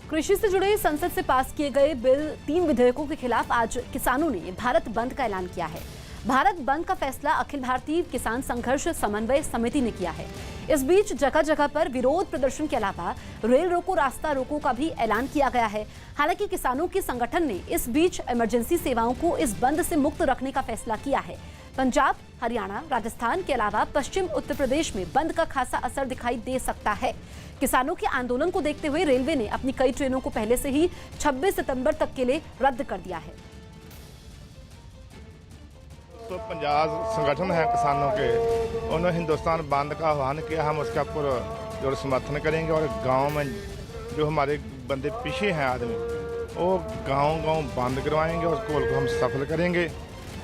कृषि से जुड़े संसद से पास किए गए बिल 3 विधेयकों के खिलाफ आज किसानों ने भारत बंद का ऐलान किया है। भारत बंद का फैसला अखिल भारतीय किसान संघर्ष समन्वय समिति ने किया है। इस बीच जगह जगह पर विरोध प्रदर्शन के अलावा रेल रोको, रास्ता रोको का भी ऐलान किया गया है। हालांकि किसानों के संगठन ने इस बीच इमरजेंसी सेवाओं को इस बंद से मुक्त रखने का फैसला किया है। पंजाब, हरियाणा, राजस्थान के अलावा पश्चिम उत्तर प्रदेश में बंद का खासा असर दिखाई दे सकता है। किसानों के आंदोलन को देखते हुए रेलवे ने अपनी कई ट्रेनों को पहले से ही 26 सितंबर तक के लिए रद्द कर दिया है। तो पंजाब संगठन है किसानों के, उन्होंने हिंदुस्तान बंद का आह्वान किया। हम उसका जो समर्थन करेंगे और गांव में जो हमारे बंदे पीछे हैं आदमी, वो गांव बंद करवाएंगे और कोल को हम सफल करेंगे।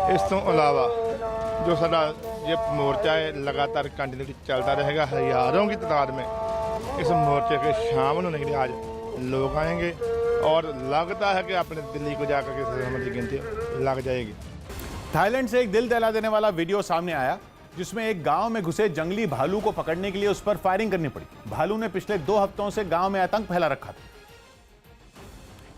इस तो अलावा जो साडा ये मोर्चा है लगातार कंटिन्यू चलता रहेगा। हजारों की तादाद में इस मोर्चे के शामिल होने के लिए आज लोग आएंगे और लगता है कि अपने दिल्ली को जाकर के सहमति गिनती लग जाएगी। थाईलैंड से एक दिल दहला देने वाला वीडियो सामने आया जिसमें एक गांव में घुसे जंगली भालू को पकड़ने के लिए उस पर फायरिंग करनी पड़ी। भालू ने पिछले 2 हफ्तों से गांव में आतंक फैला रखा था।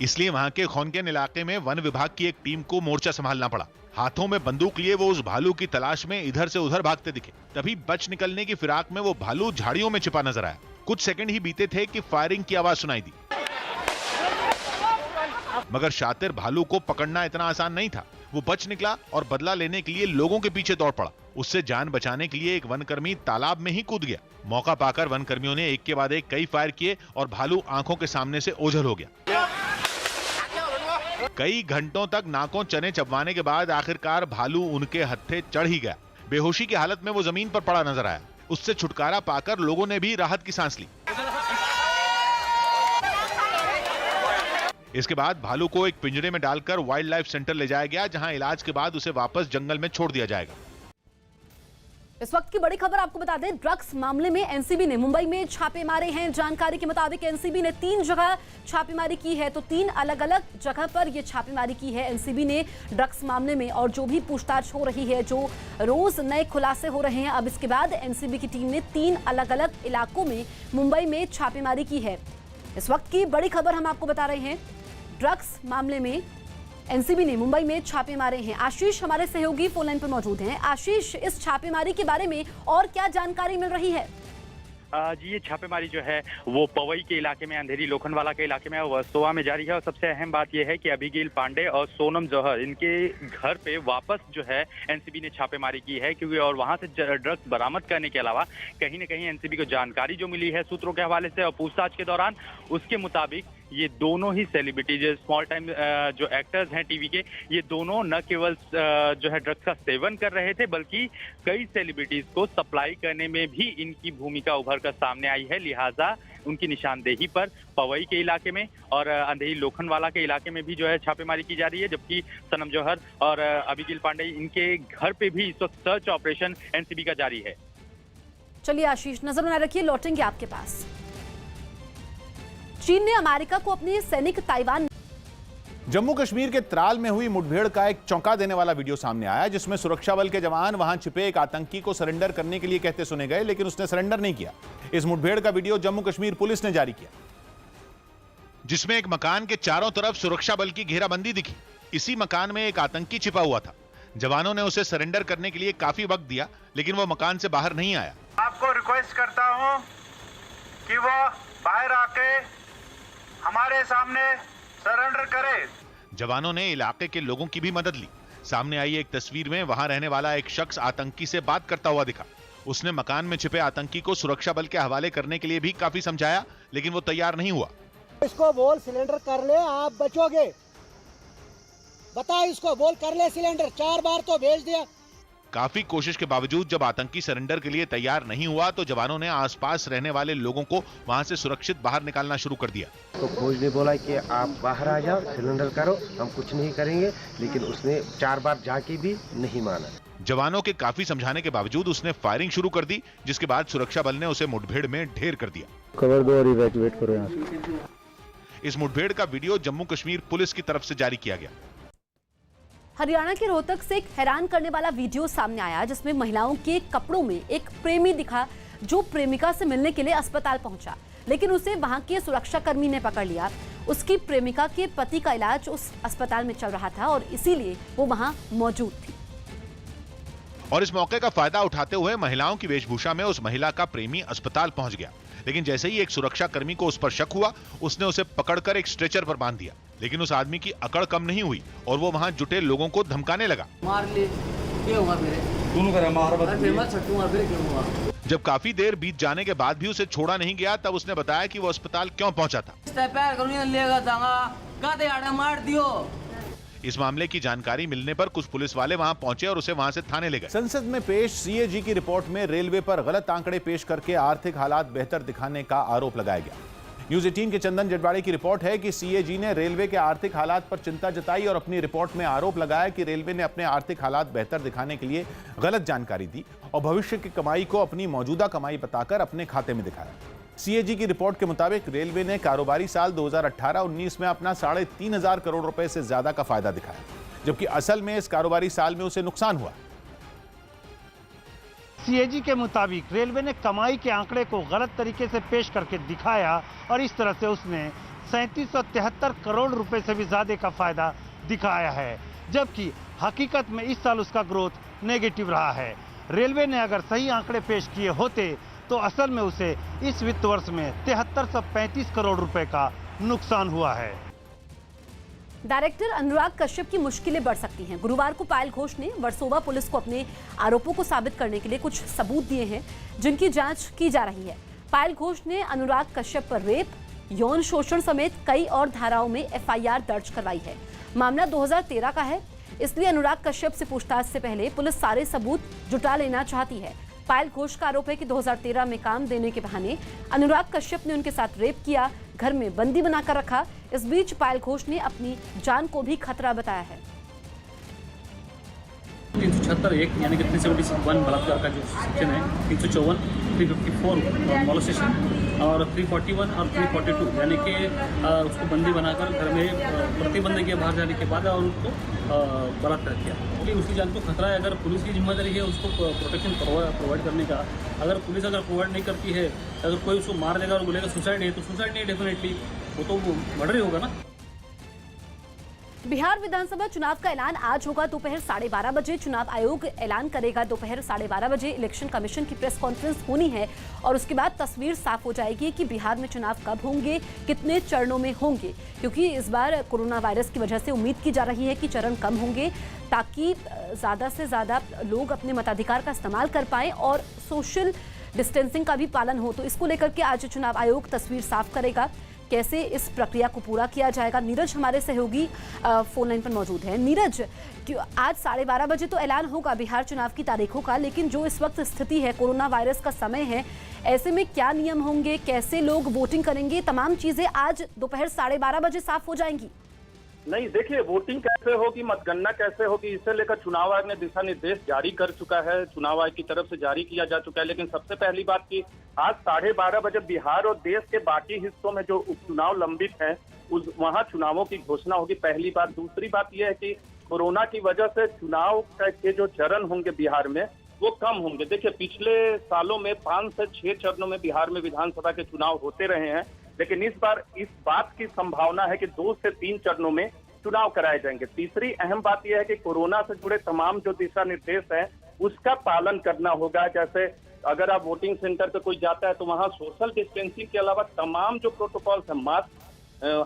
इसलिए वहां के खौनकेन इलाके में वन विभाग की एक टीम को मोर्चा संभालना पड़ा। हाथों में बंदूक लिए वो उस भालू की तलाश में इधर से उधर भागते दिखे। तभी बच निकलने की फिराक में वो भालू झाड़ियों में छिपा नजर आया। कुछ सेकंड ही बीते थे कि फायरिंग की आवाज सुनाई दी, मगर शातिर भालू को पकड़ना इतना आसान नहीं था। वो बच निकला और बदला लेने के लिए लोगों के पीछे दौड़ पड़ा। उससे जान बचाने के लिए एक वनकर्मी तालाब में ही कूद गया। मौका पाकर वनकर्मियों ने एक के बाद एक कई फायर किए और भालू आंखों के सामने से ओझल हो गया। कई घंटों तक नाकों चने चबवाने के बाद आखिरकार भालू उनके हत्थे चढ़ ही गया। बेहोशी की हालत में वो जमीन पर पड़ा नजर आया। उससे छुटकारा पाकर लोगों ने भी राहत की सांस ली। इसके बाद भालू को एक पिंजरे में डालकर वाइल्ड लाइफ सेंटर ले जाया गया, जहां इलाज के बाद उसे वापस जंगल में छोड़ दिया जाएगा। इस वक्त की बड़ी खबर आपको बता दें, ड्रग्स मामले में एनसीबी ने मुंबई में छापे मारे हैं। जानकारी के मुताबिक एनसीबी ने 3 जगह छापेमारी की है, तो 3 अलग अलग जगह पर यह छापेमारी की है एनसीबी ने ड्रग्स मामले में। और जो भी पूछताछ हो रही है, जो रोज नए खुलासे हो रहे हैं, अब इसके बाद एनसीबी की टीम ने 3 अलग अलग इलाकों में मुंबई में छापेमारी की है। इस वक्त की बड़ी खबर हम आपको बता रहे हैं, ड्रग्स मामले में एनसीबी ने मुंबई में छापे मारे हैं। आशीष हमारे सहयोगी फोन लाइन पर मौजूद हैं। आशीष, इस छापेमारी के बारे में और क्या जानकारी मिल रही है? जी, ये छापेमारी जो है वो पवई के इलाके में, अंधेरी लोखंडवाला के इलाके में, वर्सोवा में जारी है। और सबसे अहम बात यह है कि अभिगिल पांडे और सोनम जौहर, इनके घर पे वापस जो है एनसीबी ने छापेमारी की है, क्योंकि और वहां से ड्रग्स बरामद करने के अलावा कहीं न कहीं एनसीबी को जानकारी जो मिली है सूत्रों के हवाले से और पूछताछ के दौरान, उसके मुताबिक ये दोनों ही सेलिब्रिटीज, स्मॉल टाइम जो एक्टर्स हैं टीवी के, ये दोनों न केवल जो है ड्रग्स का सेवन कर रहे थे, बल्कि कई सेलिब्रिटीज को सप्लाई करने में भी इनकी भूमिका उभर कर सामने आई है। लिहाजा उनकी निशानदेही पर पवई के इलाके में और अंधेरी लोखंडवाला के इलाके में भी जो है छापेमारी की जा रही है, जबकि सनम जौहर और अभिगिल पांडे, इनके घर पे भी इस वक्त सर्च ऑपरेशन एनसीबी का जारी है। चलिए आशीष, नजर बनाए रखिए, लौटेंगे आपके पास। चीन ने अमेरिका को अपने सैनिक ताइवान। जम्मू कश्मीर के त्राल में हुई मुठभेड़ का एक चौंका देने वाला वीडियो सामने आया, जिसमें सुरक्षा बल के जवान वहां छिपे एक आतंकी को सरेंडर करने के लिए कहते सुने गए, लेकिन उसने सरेंडर नहीं किया। इस मुठभेड़ का वीडियो जम्मू कश्मीर पुलिस ने जारी किया, जिसमें एक मकान के चारों तरफ सुरक्षा बल की घेराबंदी दिखी। इसी मकान में एक आतंकी छिपा हुआ था। जवानों ने उसे सरेंडर करने के लिए काफी वक्त दिया, लेकिन वो मकान से बाहर नहीं आया। आपको रिक्वेस्ट करता हूं कि वो बाहर आके हमारे सामने सरेंडर करे। जवानों ने इलाके के लोगों की भी मदद ली। सामने आई एक तस्वीर में वहां रहने वाला एक शख्स आतंकी से बात करता हुआ दिखा। उसने मकान में छिपे आतंकी को सुरक्षा बल के हवाले करने के लिए भी काफी समझाया, लेकिन वो तैयार नहीं हुआ। इसको बोल सिलेंडर कर ले, आप बचोगे। बता इसको बोल कर ले सिलेंडर, 4 बार तो भेज दिया। काफी कोशिश के बावजूद जब आतंकी सरेंडर के लिए तैयार नहीं हुआ, तो जवानों ने आसपास रहने वाले लोगों को वहां से सुरक्षित बाहर निकालना शुरू कर दिया। तो फौज ने बोला कि आप बाहर आ जाओ, सिलेंडर करो, हम कुछ नहीं करेंगे, लेकिन उसने 4 बार जाके भी नहीं माना। जवानों के काफी समझाने के बावजूद उसने फायरिंग शुरू कर दी, जिसके बाद सुरक्षा बल ने उसे मुठभेड़ में ढेर कर दिया। खबर दो और इवैक्यूएट करो यहाँ से। इस मुठभेड़ का वीडियो जम्मू कश्मीर पुलिस की तरफ से जारी किया गया। हरियाणा के रोहतक से एक हैरान करने वाला वीडियो सामने आया, जिसमें महिलाओं के कपड़ों में एक प्रेमी दिखा, जो प्रेमिका से मिलने के लिए अस्पताल पहुंचा, लेकिन उसे वहां के सुरक्षाकर्मी ने पकड़ लिया। उसकी प्रेमिका के पति का इलाज उस अस्पताल में चल रहा था और इसीलिए वो वहां मौजूद थी। और इस मौके का फायदा उठाते हुए महिलाओं की वेशभूषा में उस महिला का प्रेमी अस्पताल पहुंच गया, लेकिन जैसे ही एक सुरक्षा कर्मी को उस पर शक हुआ, उसने उसे पकड़कर एक स्ट्रेचर पर बांध दिया। लेकिन उस आदमी की अकड़ कम नहीं हुई और वो वहां जुटे लोगों को धमकाने लगा। मार ले, क्या हुआ मेरे? जब काफी देर बीत जाने के बाद भी उसे छोड़ा नहीं गया, तब उसने बताया कि वो अस्पताल क्यों पहुंचा था। मार दियो। इस मामले की जानकारी मिलने पर कुछ पुलिस वाले वहां पहुंचे और उसे वहां से थाने ले गए। संसद में पेश सीएजी की रिपोर्ट में रेलवे पर गलत आंकड़े पेश करके आर्थिक हालात बेहतर दिखाने का आरोप लगाया गया। न्यूज़ 18 के चंदन जटवाड़े की रिपोर्ट है कि सीएजी ने रेलवे के आर्थिक हालात पर चिंता जताई और अपनी रिपोर्ट में आरोप लगाया कि रेलवे ने अपने आर्थिक हालात बेहतर दिखाने के लिए गलत जानकारी दी और भविष्य की कमाई को अपनी मौजूदा कमाई बताकर अपने खाते में दिखाया। सीएजी की रिपोर्ट के मुताबिक रेलवे ने कारोबारी साल 2018-19 में अपना 3,500 करोड़ रुपए से ज्यादा का फायदा दिखाया, जबकि असल में इस कारोबारी साल में उसे नुकसान हुआ। सीएजी के मुताबिक रेलवे ने कमाई के आंकड़े को गलत तरीके से पेश करके दिखाया और इस तरह से उसने 3773 करोड़ रुपए से भी ज्यादा का फायदा दिखाया है, जबकि हकीकत में इस साल उसका ग्रोथ नेगेटिव रहा है। रेलवे ने अगर सही आंकड़े पेश किए होते तो असल में उसे इस वित्त वर्ष में 7335 करोड़ रुपए का नुकसान हुआ है। डायरेक्टर अनुराग कश्यप की मुश्किलें बढ़ सकती हैं। गुरुवार को पायल घोष ने वर्सोवा पुलिस को अपने आरोपों को साबित करने के लिए कुछ सबूत दिए हैं, जिनकी जांच की जा रही है। पायल घोष ने अनुराग कश्यप पर रेप, यौन शोषण समेत कई और धाराओं में एफआईआर दर्ज करवाई है। मामला 2013 का है, इसलिए अनुराग कश्यप से पूछताछ से पहले पुलिस सारे सबूत जुटा लेना चाहती है। पायल घोष का आरोप है कि 2013 में काम देने के बहाने अनुराग कश्यप ने उनके साथ रेप किया, घर में बंदी बनाकर रखा। इस बीच पायल घोष ने अपनी जान को भी खतरा बताया है। 376 यानी कि 371 बलात्कार का जो सेक्शन है, 354, 354 मॉलेस्टेशन और 341 और 342 यानी कि उसको बंदी बनाकर घर में प्रतिबंध किया बाहर जाने के बाद और उसको बलात्कार किया। क्योंकि उसकी जान को खतरा है। अगर पुलिस की जिम्मेदारी है उसको प्रोटेक्शन प्रोवाइड करने का, अगर पुलिस अगर प्रोवाइड नहीं करती है, अगर कोई उसको मार देगा और बोलेगा सुसाइड है, तो सुसाइड नहीं, डेफिनेटली वो तो मर्डर ही होगा ना। बिहार विधानसभा चुनाव का ऐलान आज होगा दोपहर 12:30 बजे। चुनाव आयोग ऐलान करेगा दोपहर 12:30 बजे। इलेक्शन कमीशन की प्रेस कॉन्फ्रेंस होनी है और उसके बाद तस्वीर साफ हो जाएगी कि बिहार में चुनाव कब होंगे, कितने चरणों में होंगे, क्योंकि इस बार कोरोना वायरस की वजह से उम्मीद की जा रही है कि चरण कम होंगे ताकि ज़्यादा से ज़्यादा लोग अपने मताधिकार का इस्तेमाल कर पाएं और सोशल डिस्टेंसिंग का भी पालन हो। तो इसको लेकर के आज चुनाव आयोग तस्वीर साफ करेगा, कैसे इस प्रक्रिया को पूरा किया जाएगा। नीरज हमारे सहयोगी फोन लाइन पर मौजूद है। नीरज, आज 12:30 बजे तो ऐलान होगा बिहार चुनाव की तारीखों का, लेकिन जो इस वक्त स्थिति है, कोरोना वायरस का समय है, ऐसे में क्या नियम होंगे, कैसे लोग वोटिंग करेंगे, तमाम चीजें आज दोपहर 12:30 बजे साफ हो जाएंगी। नहीं, देखिए, वोटिंग कैसे होगी, मतगणना कैसे होगी, इसे लेकर चुनाव आयोग ने दिशा निर्देश जारी कर चुका है, चुनाव आयोग की तरफ से जारी किया जा चुका है। लेकिन सबसे पहली बात की आज 12:30 बजे बिहार और देश के बाकी हिस्सों में जो उपचुनाव लंबित है वहां चुनावों की घोषणा होगी, पहली बात। दूसरी बात यह है कि कोरोना की वजह से चुनाव के जो चरण होंगे बिहार में वो कम होंगे। देखिए, पिछले सालों में 5 से 6 चरणों में बिहार में विधानसभा के चुनाव होते रहे हैं, लेकिन इस बार इस बात की संभावना है कि 2 से 3 चरणों में चुनाव कराए जाएंगे। तीसरी अहम बात यह है कि कोरोना से जुड़े तमाम जो दिशा निर्देश हैं उसका पालन करना होगा। जैसे अगर आप वोटिंग सेंटर पे कोई जाता है तो वहां सोशल डिस्टेंसिंग के अलावा तमाम जो प्रोटोकॉल है, मास्क,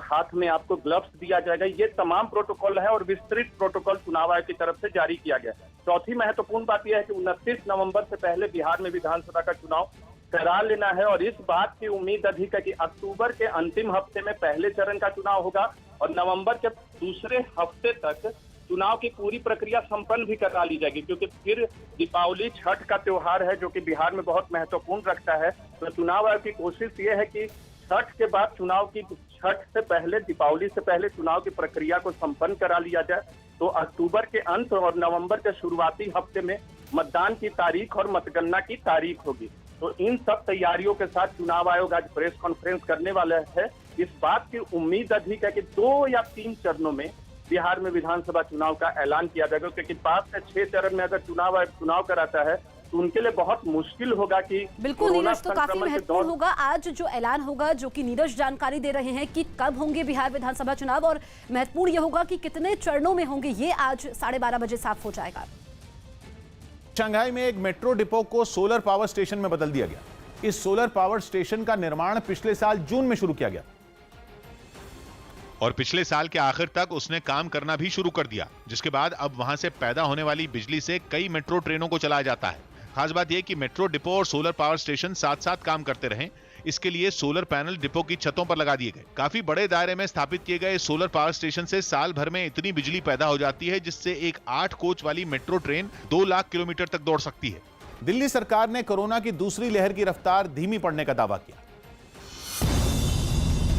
हाथ में आपको ग्लव्स दिया जाएगा, ये तमाम प्रोटोकॉल है और विस्तृत प्रोटोकॉल चुनाव आयोग की तरफ से जारी किया गया। चौथी महत्वपूर्ण बात यह है कि 29 नवंबर से पहले बिहार में विधानसभा का चुनाव करा लेना है और इस बात की उम्मीद अधिक है कि अक्टूबर के अंतिम हफ्ते में पहले चरण का चुनाव होगा और नवंबर के दूसरे हफ्ते तक चुनाव की पूरी प्रक्रिया संपन्न भी करा ली जाएगी, क्योंकि फिर दीपावली, छठ का त्योहार है जो कि बिहार में बहुत महत्वपूर्ण रखता है। तो चुनाव आयोग की कोशिश ये है कि छठ के बाद चुनाव की, छठ से पहले, दीपावली से पहले चुनाव की प्रक्रिया को संपन्न करा लिया जाए। तो अक्टूबर के अंत और नवंबर के शुरुआती हफ्ते में मतदान की तारीख और मतगणना की तारीख होगी। तो इन सब तैयारियों के साथ चुनाव आयोग आज प्रेस कॉन्फ्रेंस करने वाला है। इस बात की उम्मीद अधिक है कि 2 या 3 चरणों में बिहार में विधानसभा चुनाव का ऐलान किया जाएगा, क्योंकि 5 से 6 चरण में अगर चुनाव आयोग चुनाव कराता है तो उनके लिए बहुत मुश्किल होगा कि बिल्कुल नीरज, तो काफी महत्वपूर्ण होगा आज जो ऐलान होगा, जो कि नीरज जानकारी दे रहे हैं कि कब होंगे बिहार विधानसभा चुनाव और महत्वपूर्ण यह होगा कि कितने चरणों में होंगे, ये आज 12:30 बजे साफ हो जाएगा। शंघाई में एक मेट्रो डिपो को सोलर पावर स्टेशन में बदल दिया गया। इस सोलर पावर स्टेशन का निर्माण पिछले साल जून में शुरू किया गया और पिछले साल के आखिर तक उसने काम करना भी शुरू कर दिया, जिसके बाद अब वहां से पैदा होने वाली बिजली से कई मेट्रो ट्रेनों को चलाया जाता है। खास बात यह कि मेट्रो डिपो और सोलर पावर स्टेशन साथ साथ काम करते रहें, इसके लिए सोलर पैनल डिपो की छतों पर लगा दिए गए। काफी बड़े दायरे में स्थापित किए गए सोलर पावर स्टेशन से साल भर में इतनी बिजली पैदा हो जाती है जिससे एक 8 कोच वाली मेट्रो ट्रेन 2 लाख किलोमीटर तक दौड़ सकती है। दिल्ली सरकार ने कोरोना की दूसरी लहर की रफ्तार धीमी पड़ने का दावा किया।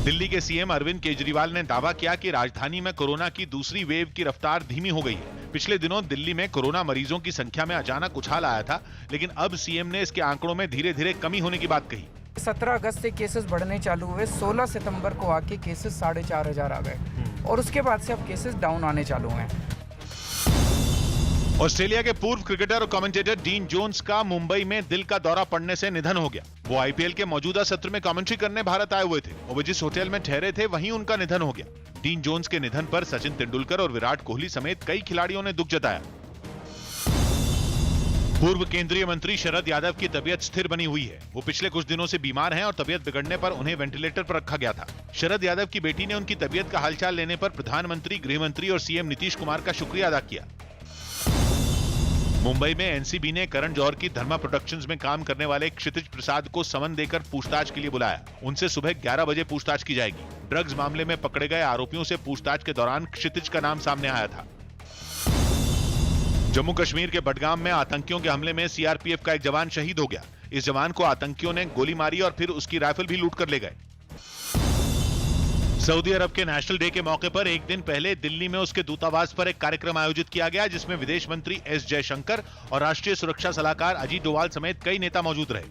दिल्ली के सीएम अरविंद केजरीवाल ने दावा किया कि राजधानी में कोरोना की दूसरी वेव की रफ्तार धीमी हो गई है। पिछले दिनों दिल्ली में कोरोना मरीजों की संख्या में अचानक उछाल आया था, लेकिन अब सीएम ने इसके आंकड़ों में धीरे धीरे कमी होने की बात कही। 17 अगस्त से केसेस बढ़ने चालू हुए, 16 सितंबर को आके केसेस 4500 आ गए और उसके बाद से अब केसेस डाउन आने चालू हैं। ऑस्ट्रेलिया के पूर्व क्रिकेटर और कमेंटेटर डीन जोन्स का मुंबई में दिल का दौरा पड़ने से निधन हो गया। वो आईपीएल के मौजूदा सत्र में कमेंट्री करने भारत आए हुए थे और वे जिस होटल में ठहरे थे वहीं उनका निधन हो गया। डीन जोन्स के निधन पर सचिन तेंदुलकर और विराट कोहली समेत कई खिलाड़ियों ने दुख जताया। पूर्व केंद्रीय मंत्री शरद यादव की तबीयत स्थिर बनी हुई है। वो पिछले कुछ दिनों से बीमार हैं और तबीयत बिगड़ने पर उन्हें वेंटिलेटर पर रखा गया था। शरद यादव की बेटी ने उनकी तबीयत का हालचाल लेने पर प्रधानमंत्री, गृह मंत्री और सीएम नीतीश कुमार का शुक्रिया अदा किया। मुंबई में एनसीबी ने करण जौहर की धर्मा प्रोडक्शंस में काम करने वाले क्षितिज प्रसाद को समन देकर पूछताछ के लिए बुलाया। उनसे सुबह 11 बजे पूछताछ की जाएगी। ड्रग्स मामले में पकड़े गए आरोपियों से पूछताछ के दौरान क्षितिज का नाम सामने आया था। जम्मू कश्मीर के बडगाम में आतंकियों के हमले में सीआरपीएफ का एक जवान शहीद हो गया। इस जवान को आतंकियों ने गोली मारी और फिर उसकी राइफल भी लूट कर ले गए। सऊदी अरब के नेशनल डे के मौके पर एक दिन पहले दिल्ली में उसके दूतावास पर एक कार्यक्रम आयोजित किया गया, जिसमें विदेश मंत्री एस जयशंकर और राष्ट्रीय सुरक्षा सलाहकार अजीत डोवाल समेत कई नेता मौजूद रहे।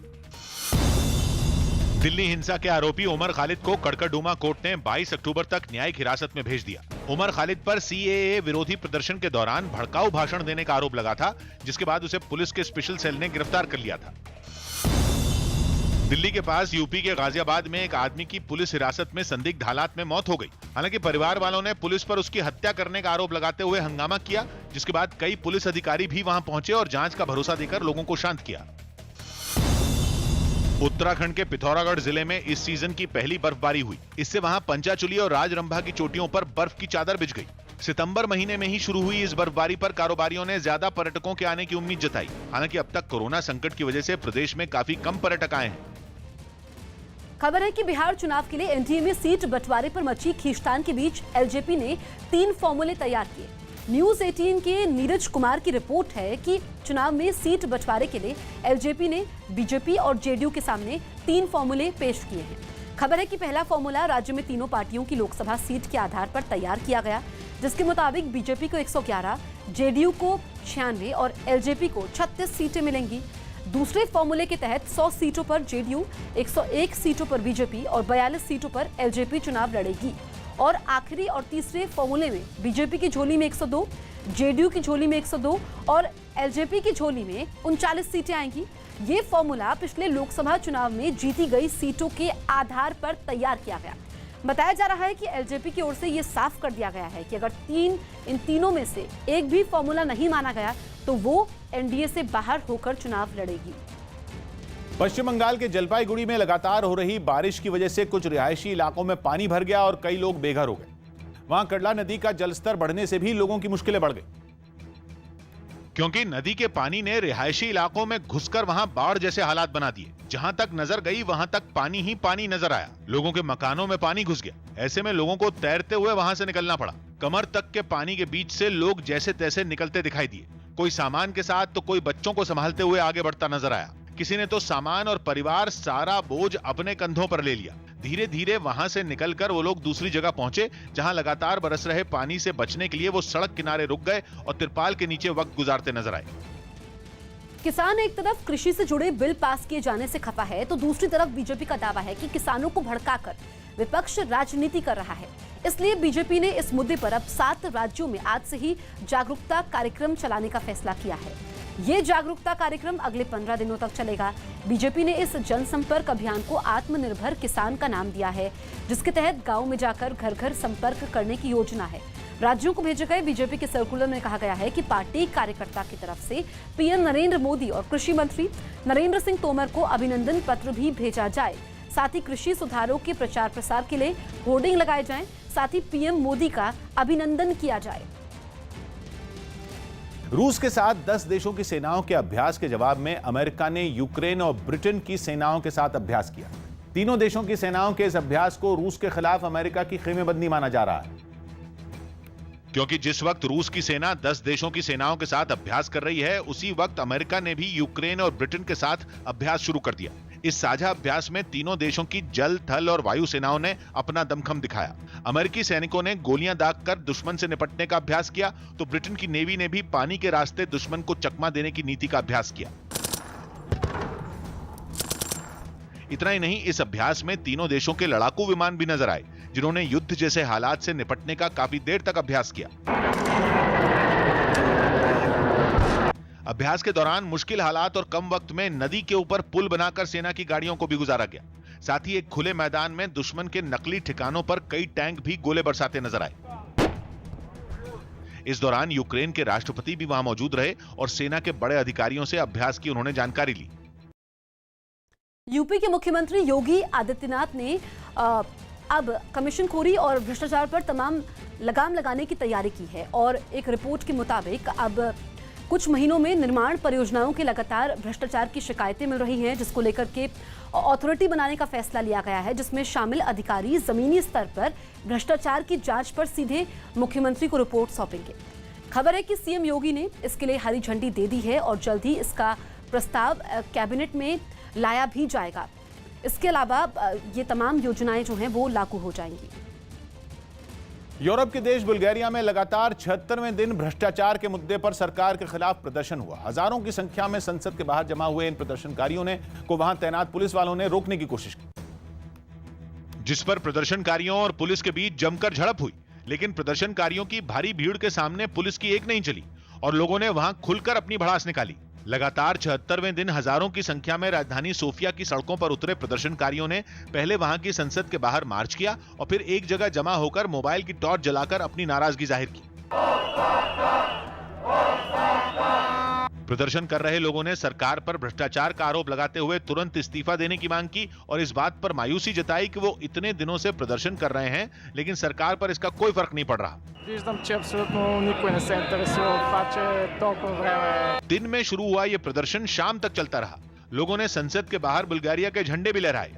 दिल्ली हिंसा के आरोपी उमर खालिद को कड़कड़डूमा कोर्ट ने 22 अक्टूबर तक न्यायिक हिरासत में भेज दिया। उमर खालिद पर सीएए विरोधी प्रदर्शन के दौरान भड़काऊ भाषण देने का आरोप लगा था, जिसके बाद उसे पुलिस के स्पेशल सेल ने गिरफ्तार कर लिया था। दिल्ली के पास यूपी के गाजियाबाद में एक आदमी की पुलिस हिरासत में संदिग्ध हालात में मौत हो गई। हालांकि परिवार वालों ने पुलिस पर उसकी हत्या करने का आरोप लगाते हुए हंगामा किया, जिसके बाद कई पुलिस अधिकारी भी वहां पहुंचे और जांच का भरोसा देकर लोगों को शांत किया। उत्तराखंड के पिथौरागढ़ जिले में इस सीजन की पहली बर्फबारी हुई। इससे वहां पंचाचुली और राजरंभा की चोटियों पर बर्फ की चादर बिछ गई। सितंबर महीने में ही शुरू हुई इस बर्फबारी पर कारोबारियों ने ज्यादा पर्यटकों के आने की उम्मीद जताई। हालांकि अब तक कोरोना संकट की वजह से प्रदेश में काफी कम पर्यटक आए हैं। खबर है कि बिहार चुनाव के लिए एनडीए में सीट बंटवारे पर मची खींचतान के बीच एलजेपी ने 3 फॉर्मूले तैयार किए। न्यूज 18 के नीरज कुमार की रिपोर्ट है कि चुनाव में सीट बंटवारे के लिए एलजेपी ने बीजेपी और जेडीयू के सामने 3 फॉर्मूले पेश किए हैं। खबर है कि पहला फॉर्मूला राज्य में तीनों पार्टियों की लोकसभा सीट के आधार पर तैयार किया गया, जिसके मुताबिक बीजेपी को 111, जेडीयू को 96 और एलजेपी को 36 सीटें मिलेंगी। दूसरे फॉर्मूले के तहत 100 सीटों पर जेडीयू, 101 सीटों पर बीजेपी और 42 सीटों पर एलजेपी चुनाव लड़ेगी। और आखिरी और तीसरे फॉर्मूले में बीजेपी की झोली में 102, जेडीयू की झोली में 102 और एलजेपी की झोली में 39 सीटें आएंगी। ये फॉर्मूला पिछले लोकसभा चुनाव में जीती गई सीटों के आधार पर तैयार किया गया। बताया जा रहा है कि एलजेपी की ओर से ये साफ कर दिया गया है कि अगर इन तीनों में से एक भी फॉर्मूला नहीं माना गया तो वो एनडीए से बाहर होकर चुनाव लड़ेगी। पश्चिम बंगाल के जलपाईगुड़ी में लगातार हो रही बारिश की वजह से कुछ रिहायशी इलाकों में पानी भर गया और कई लोग बेघर हो गए। वहां कड़ला नदी का जलस्तर बढ़ने से भी लोगों की मुश्किलें बढ़ गई, क्योंकि नदी के पानी ने रिहायशी इलाकों में घुसकर वहां बाढ़ जैसे हालात बना दिए। जहां तक नजर गई वहां तक पानी ही पानी नजर आया। लोगों के मकानों में पानी घुस गया। ऐसे में लोगों को तैरते हुए वहां से निकलना पड़ा। कमर तक के पानी के बीच से लोग जैसे तैसे निकलते दिखाई दिए। कोई सामान के साथ तो कोई बच्चों को संभालते हुए आगे बढ़ता नजर आया। किसी ने तो सामान और परिवार सारा बोझ अपने कंधों पर ले लिया। धीरे धीरे वहां से निकलकर वो लोग दूसरी जगह पहुंचे, जहां लगातार बरस रहे पानी से बचने के लिए वो सड़क किनारे रुक गए और तिरपाल के नीचे वक्त गुजारते नजर आए। किसान एक तरफ कृषि से जुड़े बिल पास किए जाने से खफा है, तो दूसरी तरफ बीजेपी का दावा है कि किसानों को भड़काकर विपक्ष राजनीति कर रहा है। इसलिए बीजेपी ने इस मुद्दे पर अब 7 राज्यों में आज से ही जागरूकता कार्यक्रम चलाने का फैसला किया है। ये जागरूकता कार्यक्रम अगले 15 दिनों तक चलेगा। बीजेपी ने इस जनसंपर्क अभियान को आत्मनिर्भर किसान का नाम दिया है, जिसके तहत गांव में जाकर घर घर संपर्क करने की योजना है। राज्यों को भेजे गए बीजेपी के सर्कुलर में कहा गया है कि पार्टी कार्यकर्ता की तरफ से पीएम नरेंद्र मोदी और कृषि मंत्री नरेंद्र सिंह तोमर को अभिनंदन पत्र भी भेजा जाए। साथ ही कृषि सुधारों के प्रचार प्रसार के लिए होर्डिंग लगाए जाएं। साथ ही पीएम मोदी का अभिनंदन किया जाए। रूस के साथ 10 देशों की सेनाओं के अभ्यास के जवाब में अमेरिका ने यूक्रेन और ब्रिटेन की सेनाओं के साथ अभ्यास किया। तीनों देशों की सेनाओं के इस अभ्यास को रूस के खिलाफ अमेरिका की खेमेबंदी माना जा रहा है, क्योंकि जिस वक्त रूस की सेना 10 देशों की सेनाओं के साथ अभ्यास कर रही है, उसी वक्त अमेरिका ने भी यूक्रेन और ब्रिटेन के साथ अभ्यास शुरू कर दिया। इस साझा अभ्यास में तीनों देशों की जल, थल और वायु सेनाओं ने अपना दमखम दिखाया। अमेरिकी सैनिकों ने गोलियां दागकर दुश्मन से निपटने का अभ्यास किया, तो ब्रिटेन की नेवी ने भी पानी के रास्ते दुश्मन को चकमा देने की नीति का अभ्यास किया। इतना ही नहीं, इस अभ्यास में तीनों देशों के लड़ाकू विमान भी नजर आए, जिन्होंने युद्ध जैसे हालात से निपटने का काफी देर तक अभ्यास किया। अभ्यास के दौरान मुश्किल हालात और कम वक्त में नदी के ऊपर पुल बनाकर सेना की गाड़ियों को भी गुजारा गया। साथ ही एक खुले मैदान में दुश्मन के नकली ठिकानों पर कई टैंक भी गोले बरसाते नजर आए। इस दौरान यूक्रेन के राष्ट्रपति भी वहां मौजूद रहे और सेना के बड़े अधिकारियों से अभ्यास की उन्होंने जानकारी ली। यूपी के मुख्यमंत्री योगी आदित्यनाथ ने अब कमीशनखोरी और भ्रष्टाचार पर तमाम लगाम लगाने की तैयारी की है और एक रिपोर्ट के मुताबिक अब कुछ महीनों में निर्माण परियोजनाओं के लगातार भ्रष्टाचार की शिकायतें मिल रही हैं, जिसको लेकर के अथॉरिटी बनाने का फैसला लिया गया है, जिसमें शामिल अधिकारी जमीनी स्तर पर भ्रष्टाचार की जांच पर सीधे मुख्यमंत्री को रिपोर्ट सौंपेंगे। खबर है कि सीएम योगी ने इसके लिए हरी झंडी दे दी है और जल्द ही इसका प्रस्ताव कैबिनेट में लाया भी जाएगा। इसके अलावा ये तमाम योजनाएं जो हैं वो लागू हो जाएंगी। यूरोप के देश बुल्गारिया में लगातार 76वें दिन भ्रष्टाचार के मुद्दे पर सरकार के खिलाफ प्रदर्शन हुआ। हजारों की संख्या में संसद के बाहर जमा हुए इन प्रदर्शनकारियों को वहां तैनात पुलिस वालों ने रोकने की कोशिश की, जिस पर प्रदर्शनकारियों और पुलिस के बीच जमकर झड़प हुई। लेकिन प्रदर्शनकारियों की भारी भीड़ के सामने पुलिस की एक नहीं चली और लोगों ने वहां खुलकर अपनी भड़ास निकाली। लगातार 76वें दिन हजारों की संख्या में राजधानी सोफिया की सड़कों पर उतरे प्रदर्शनकारियों ने पहले वहां की संसद के बाहर मार्च किया और फिर एक जगह जमा होकर मोबाइल की टॉर्च जलाकर अपनी नाराजगी जाहिर की। प्रदर्शन कर रहे लोगों ने सरकार पर भ्रष्टाचार का आरोप लगाते हुए तुरंत इस्तीफा देने की मांग की और इस बात पर मायूसी जताई कि वो इतने दिनों से प्रदर्शन कर रहे हैं लेकिन सरकार पर इसका कोई फर्क नहीं पड़ रहा। दिन में शुरू हुआ ये प्रदर्शन शाम तक चलता रहा। लोगों ने संसद के बाहर बुल्गारिया के झंडे भी लहराए।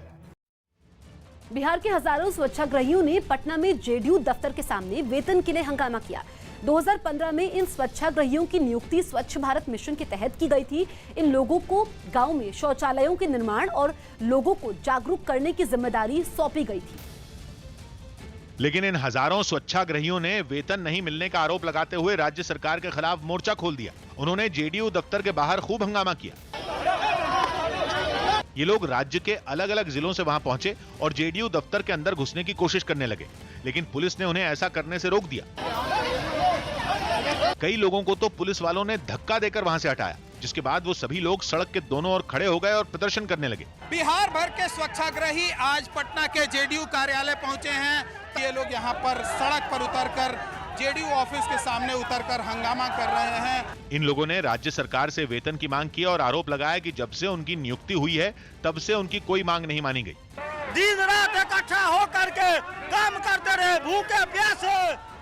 बिहार के हजारों स्वच्छाग्रहियों ने पटना में जेडीयू दफ्तर के सामने वेतन के लिए हंगामा किया। 2015 में इन स्वच्छाग्रहियों की नियुक्ति स्वच्छ भारत मिशन के तहत की गई थी। इन लोगों को गांव में शौचालयों के निर्माण और लोगों को जागरूक करने की जिम्मेदारी सौंपी गई थी। लेकिन इन हजारों स्वच्छाग्रहियों ने वेतन नहीं मिलने का आरोप लगाते हुए राज्य सरकार के खिलाफ मोर्चा खोल दिया। उन्होंने जेडीयू दफ्तर के बाहर खूब हंगामा किया। ये लोग राज्य के अलग अलग जिलों से वहां पहुंचे और जेडीयू दफ्तर के अंदर घुसने की कोशिश करने लगे, लेकिन पुलिस ने उन्हें ऐसा करने से रोक दिया। कई लोगों को तो पुलिस वालों ने धक्का देकर वहां से हटाया, जिसके बाद वो सभी लोग सड़क के दोनों ओर खड़े हो गए और प्रदर्शन करने लगे। बिहार भर के स्वच्छाग्रही आज पटना के जेडीयू कार्यालय पहुंचे हैं। ये लोग यहाँ पर सड़क पर उतरकर जेडीयू ऑफिस के सामने उतरकर हंगामा कर रहे हैं। इन लोगों ने राज्य सरकार से वेतन की मांग की और आरोप लगाया कि जब से उनकी नियुक्ति हुई है तब से उनकी कोई मांग नहीं मानी गई। दिन रात इकट्ठा होकर के काम करते रहे, भूखे प्यासे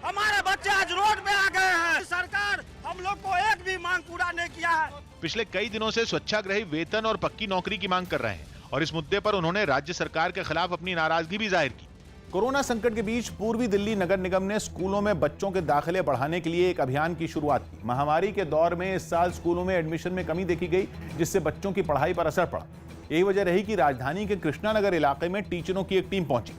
हमारे बच्चे आज रोड पे आ गए हैं। सरकार हम लोग को एक भी मांग पूरा नहीं किया है। पिछले कई दिनों से स्वच्छाग्रही वेतन और पक्की नौकरी की मांग कर रहे हैं और इस मुद्दे पर उन्होंने राज्य सरकार के खिलाफ अपनी नाराजगी भी जाहिर की। कोरोना संकट के बीच पूर्वी दिल्ली नगर निगम ने स्कूलों में बच्चों के दाखिले बढ़ाने के लिए एक अभियान की शुरुआत की। महामारी के दौर में इस साल स्कूलों में एडमिशन में कमी देखी गई, जिससे बच्चों की पढ़ाई पर असर पड़ा। यही वजह रही कि राजधानी के कृष्णा नगर इलाके में टीचरों की एक टीम पहुंची,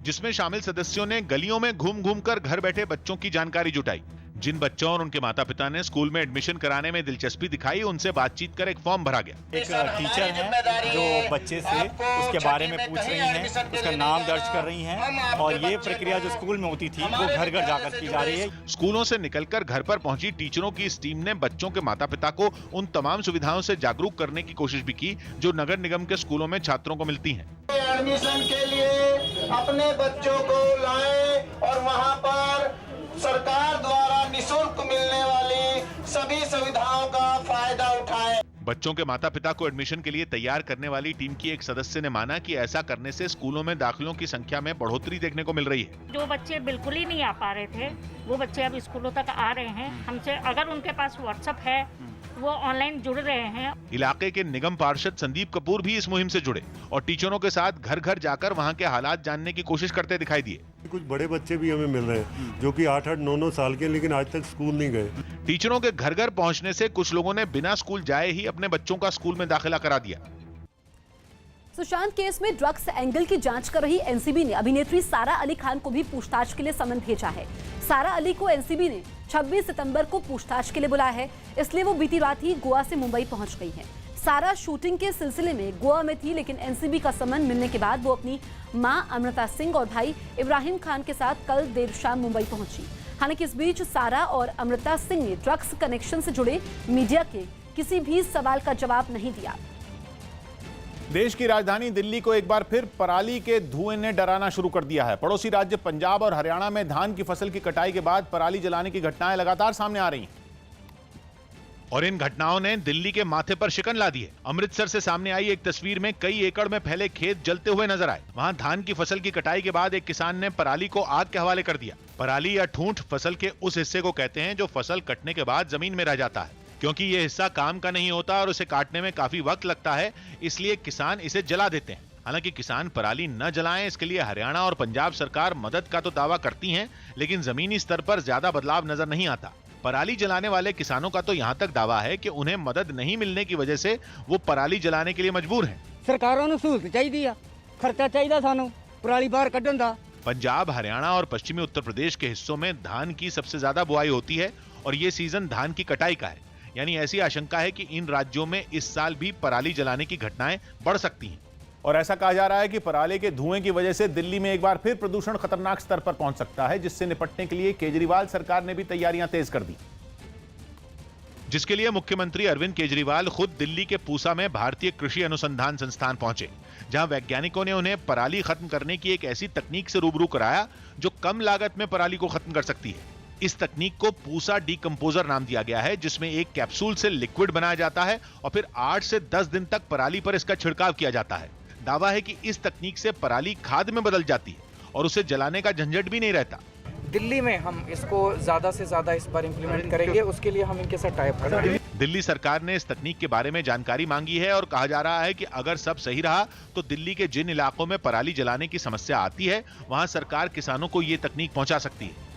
जिसमें शामिल सदस्यों ने गलियों में घूम घूम कर घर बैठे बच्चों की जानकारी जुटाई। जिन बच्चों और उनके माता पिता ने स्कूल में एडमिशन कराने में दिलचस्पी दिखाई, उनसे बातचीत कर एक फॉर्म भरा गया। एक टीचर है जो बच्चे से उसके बारे में पूछ रही हैं, उसका नाम दर्ज कर रही हैं और ये प्रक्रिया जो स्कूल में होती थी वो घर घर जाकर की जा रही है। स्कूलों से निकलकर घर पर पहुंची टीचरों की इस टीम ने बच्चों के माता पिता को उन तमाम सुविधाओं से जागरूक करने की कोशिश भी की जो नगर निगम के स्कूलों में छात्रों को मिलती हैं। एडमिशन के लिए अपने बच्चों को लाएं और वहां पर सरकार द्वारा निःशुल्क मिलने वाली सभी सुविधाओं का फायदा उठाएं। बच्चों के माता पिता को एडमिशन के लिए तैयार करने वाली टीम की एक सदस्य ने माना कि ऐसा करने से स्कूलों में दाखिलों की संख्या में बढ़ोतरी देखने को मिल रही है। जो बच्चे बिल्कुल ही नहीं आ पा रहे थे वो बच्चे अब स्कूलों तक आ रहे हैं। हमसे अगर उनके पास व्हाट्सएप है वो ऑनलाइन जुड़ रहे हैं। इलाके के निगम पार्षद संदीप कपूर भी इस मुहिम से जुड़े और टीचरों के साथ घर घर जाकर वहां के हालात जानने की कोशिश करते दिखाई दिए। कुछ बड़े बच्चे भी हमें मिल रहे हैं जो कि 8-8, 9-9 साल के, लेकिन आज तक स्कूल नहीं गए। टीचरों के घर घर पहुंचने से कुछ लोगों ने बिना स्कूल जाए ही अपने बच्चों का स्कूल में दाखिला करा दिया। सुशांत केस में ड्रग्स एंगल की जांच कर रही एनसीबी ने अभिनेत्री सारा अली खान को भी पूछताछ के लिए समन भेजा है। सारा अली को एनसीबी ने 26 सितंबर को पूछताछ के लिए बुलाया है, इसलिए वो बीती रात ही गोवा से मुंबई पहुंच गई है। सारा शूटिंग के सिलसिले में गोवा में थी, लेकिन एनसीबी का समन मिलने के बाद वो अपनी मां अमृता सिंह और भाई इब्राहिम खान के साथ कल देर शाम मुंबई पहुंची। हालांकि इस बीच सारा और अमृता सिंह ने ड्रग्स कनेक्शन से जुड़े मीडिया के किसी भी सवाल का जवाब नहीं दिया। देश की राजधानी दिल्ली को एक बार फिर पराली के धुएं ने डराना शुरू कर दिया है। पड़ोसी राज्य पंजाब और हरियाणा में धान की फसल की कटाई के बाद पराली जलाने की घटनाएं लगातार सामने आ रही हैं और इन घटनाओं ने दिल्ली के माथे पर शिकन ला दी है। अमृतसर से सामने आई एक तस्वीर में कई एकड़ में फैले खेत जलते हुए नजर आए। वहां धान की फसल की कटाई के बाद एक किसान ने पराली को आग के हवाले कर दिया। पराली या ठूंठ फसल के उस हिस्से को कहते हैं जो फसल कटने के बाद जमीन में रह जाता है। क्योंकि ये हिस्सा काम का नहीं होता और उसे काटने में काफी वक्त लगता है, इसलिए किसान इसे जला देते हैं। हालांकि किसान पराली न जलाएं, इसके लिए हरियाणा और पंजाब सरकार मदद का तो दावा करती हैं, लेकिन जमीनी स्तर पर ज्यादा बदलाव नजर नहीं आता। पराली जलाने वाले किसानों का तो यहाँ तक दावा है कि उन्हें मदद नहीं मिलने की वजह से वो पराली जलाने के लिए मजबूर हैं। सरकारों ने सहूलत चाहिए, खर्चा चाहिए सानू पराली बाहर कड्ढण दा। पंजाब, हरियाणा और पश्चिमी उत्तर प्रदेश के हिस्सों में धान की सबसे ज्यादा बुआई होती है और ये सीजन धान की कटाई का है। यानी ऐसी आशंका है कि इन राज्यों में इस साल भी पराली जलाने की घटनाएं बढ़ सकती हैं। और ऐसा कहा जा रहा है कि पराली के धुएं की वजह से दिल्ली में एक बार फिर प्रदूषण खतरनाक स्तर पर पहुंच सकता है, जिससे निपटने के लिए केजरीवाल सरकार ने भी तैयारियां तेज कर दी, जिसके लिए मुख्यमंत्री अरविंद केजरीवाल खुद दिल्ली के पूसा में भारतीय कृषि अनुसंधान संस्थान पहुंचे, जहां वैज्ञानिकों ने उन्हें पराली खत्म करने की एक ऐसी तकनीक से रूबरू कराया जो कम लागत में पराली को खत्म कर सकती है। इस तकनीक को पूसा डीकंपोजर नाम दिया गया है, जिसमें एक कैप्सूल से लिक्विड बनाया जाता है और फिर 8 से 10 दिन तक पराली पर इसका छिड़काव किया जाता है। दावा है कि इस तकनीक से पराली खाद में बदल जाती है और उसे जलाने का झंझट भी नहीं रहता। दिल्ली में हम इसको ज्यादा से ज्यादा इस बार इम्प्लीमेंट करेंगे, उसके लिए हम इनके साथ टाई अप करेंगे। दिल्ली सरकार ने इस तकनीक के बारे में जानकारी मांगी है और कहा जा रहा है कि अगर सब सही रहा तो दिल्ली के जिन इलाकों में पराली जलाने की समस्या आती है, वहां सरकार किसानों को ये तकनीक पहुंचा सकती है।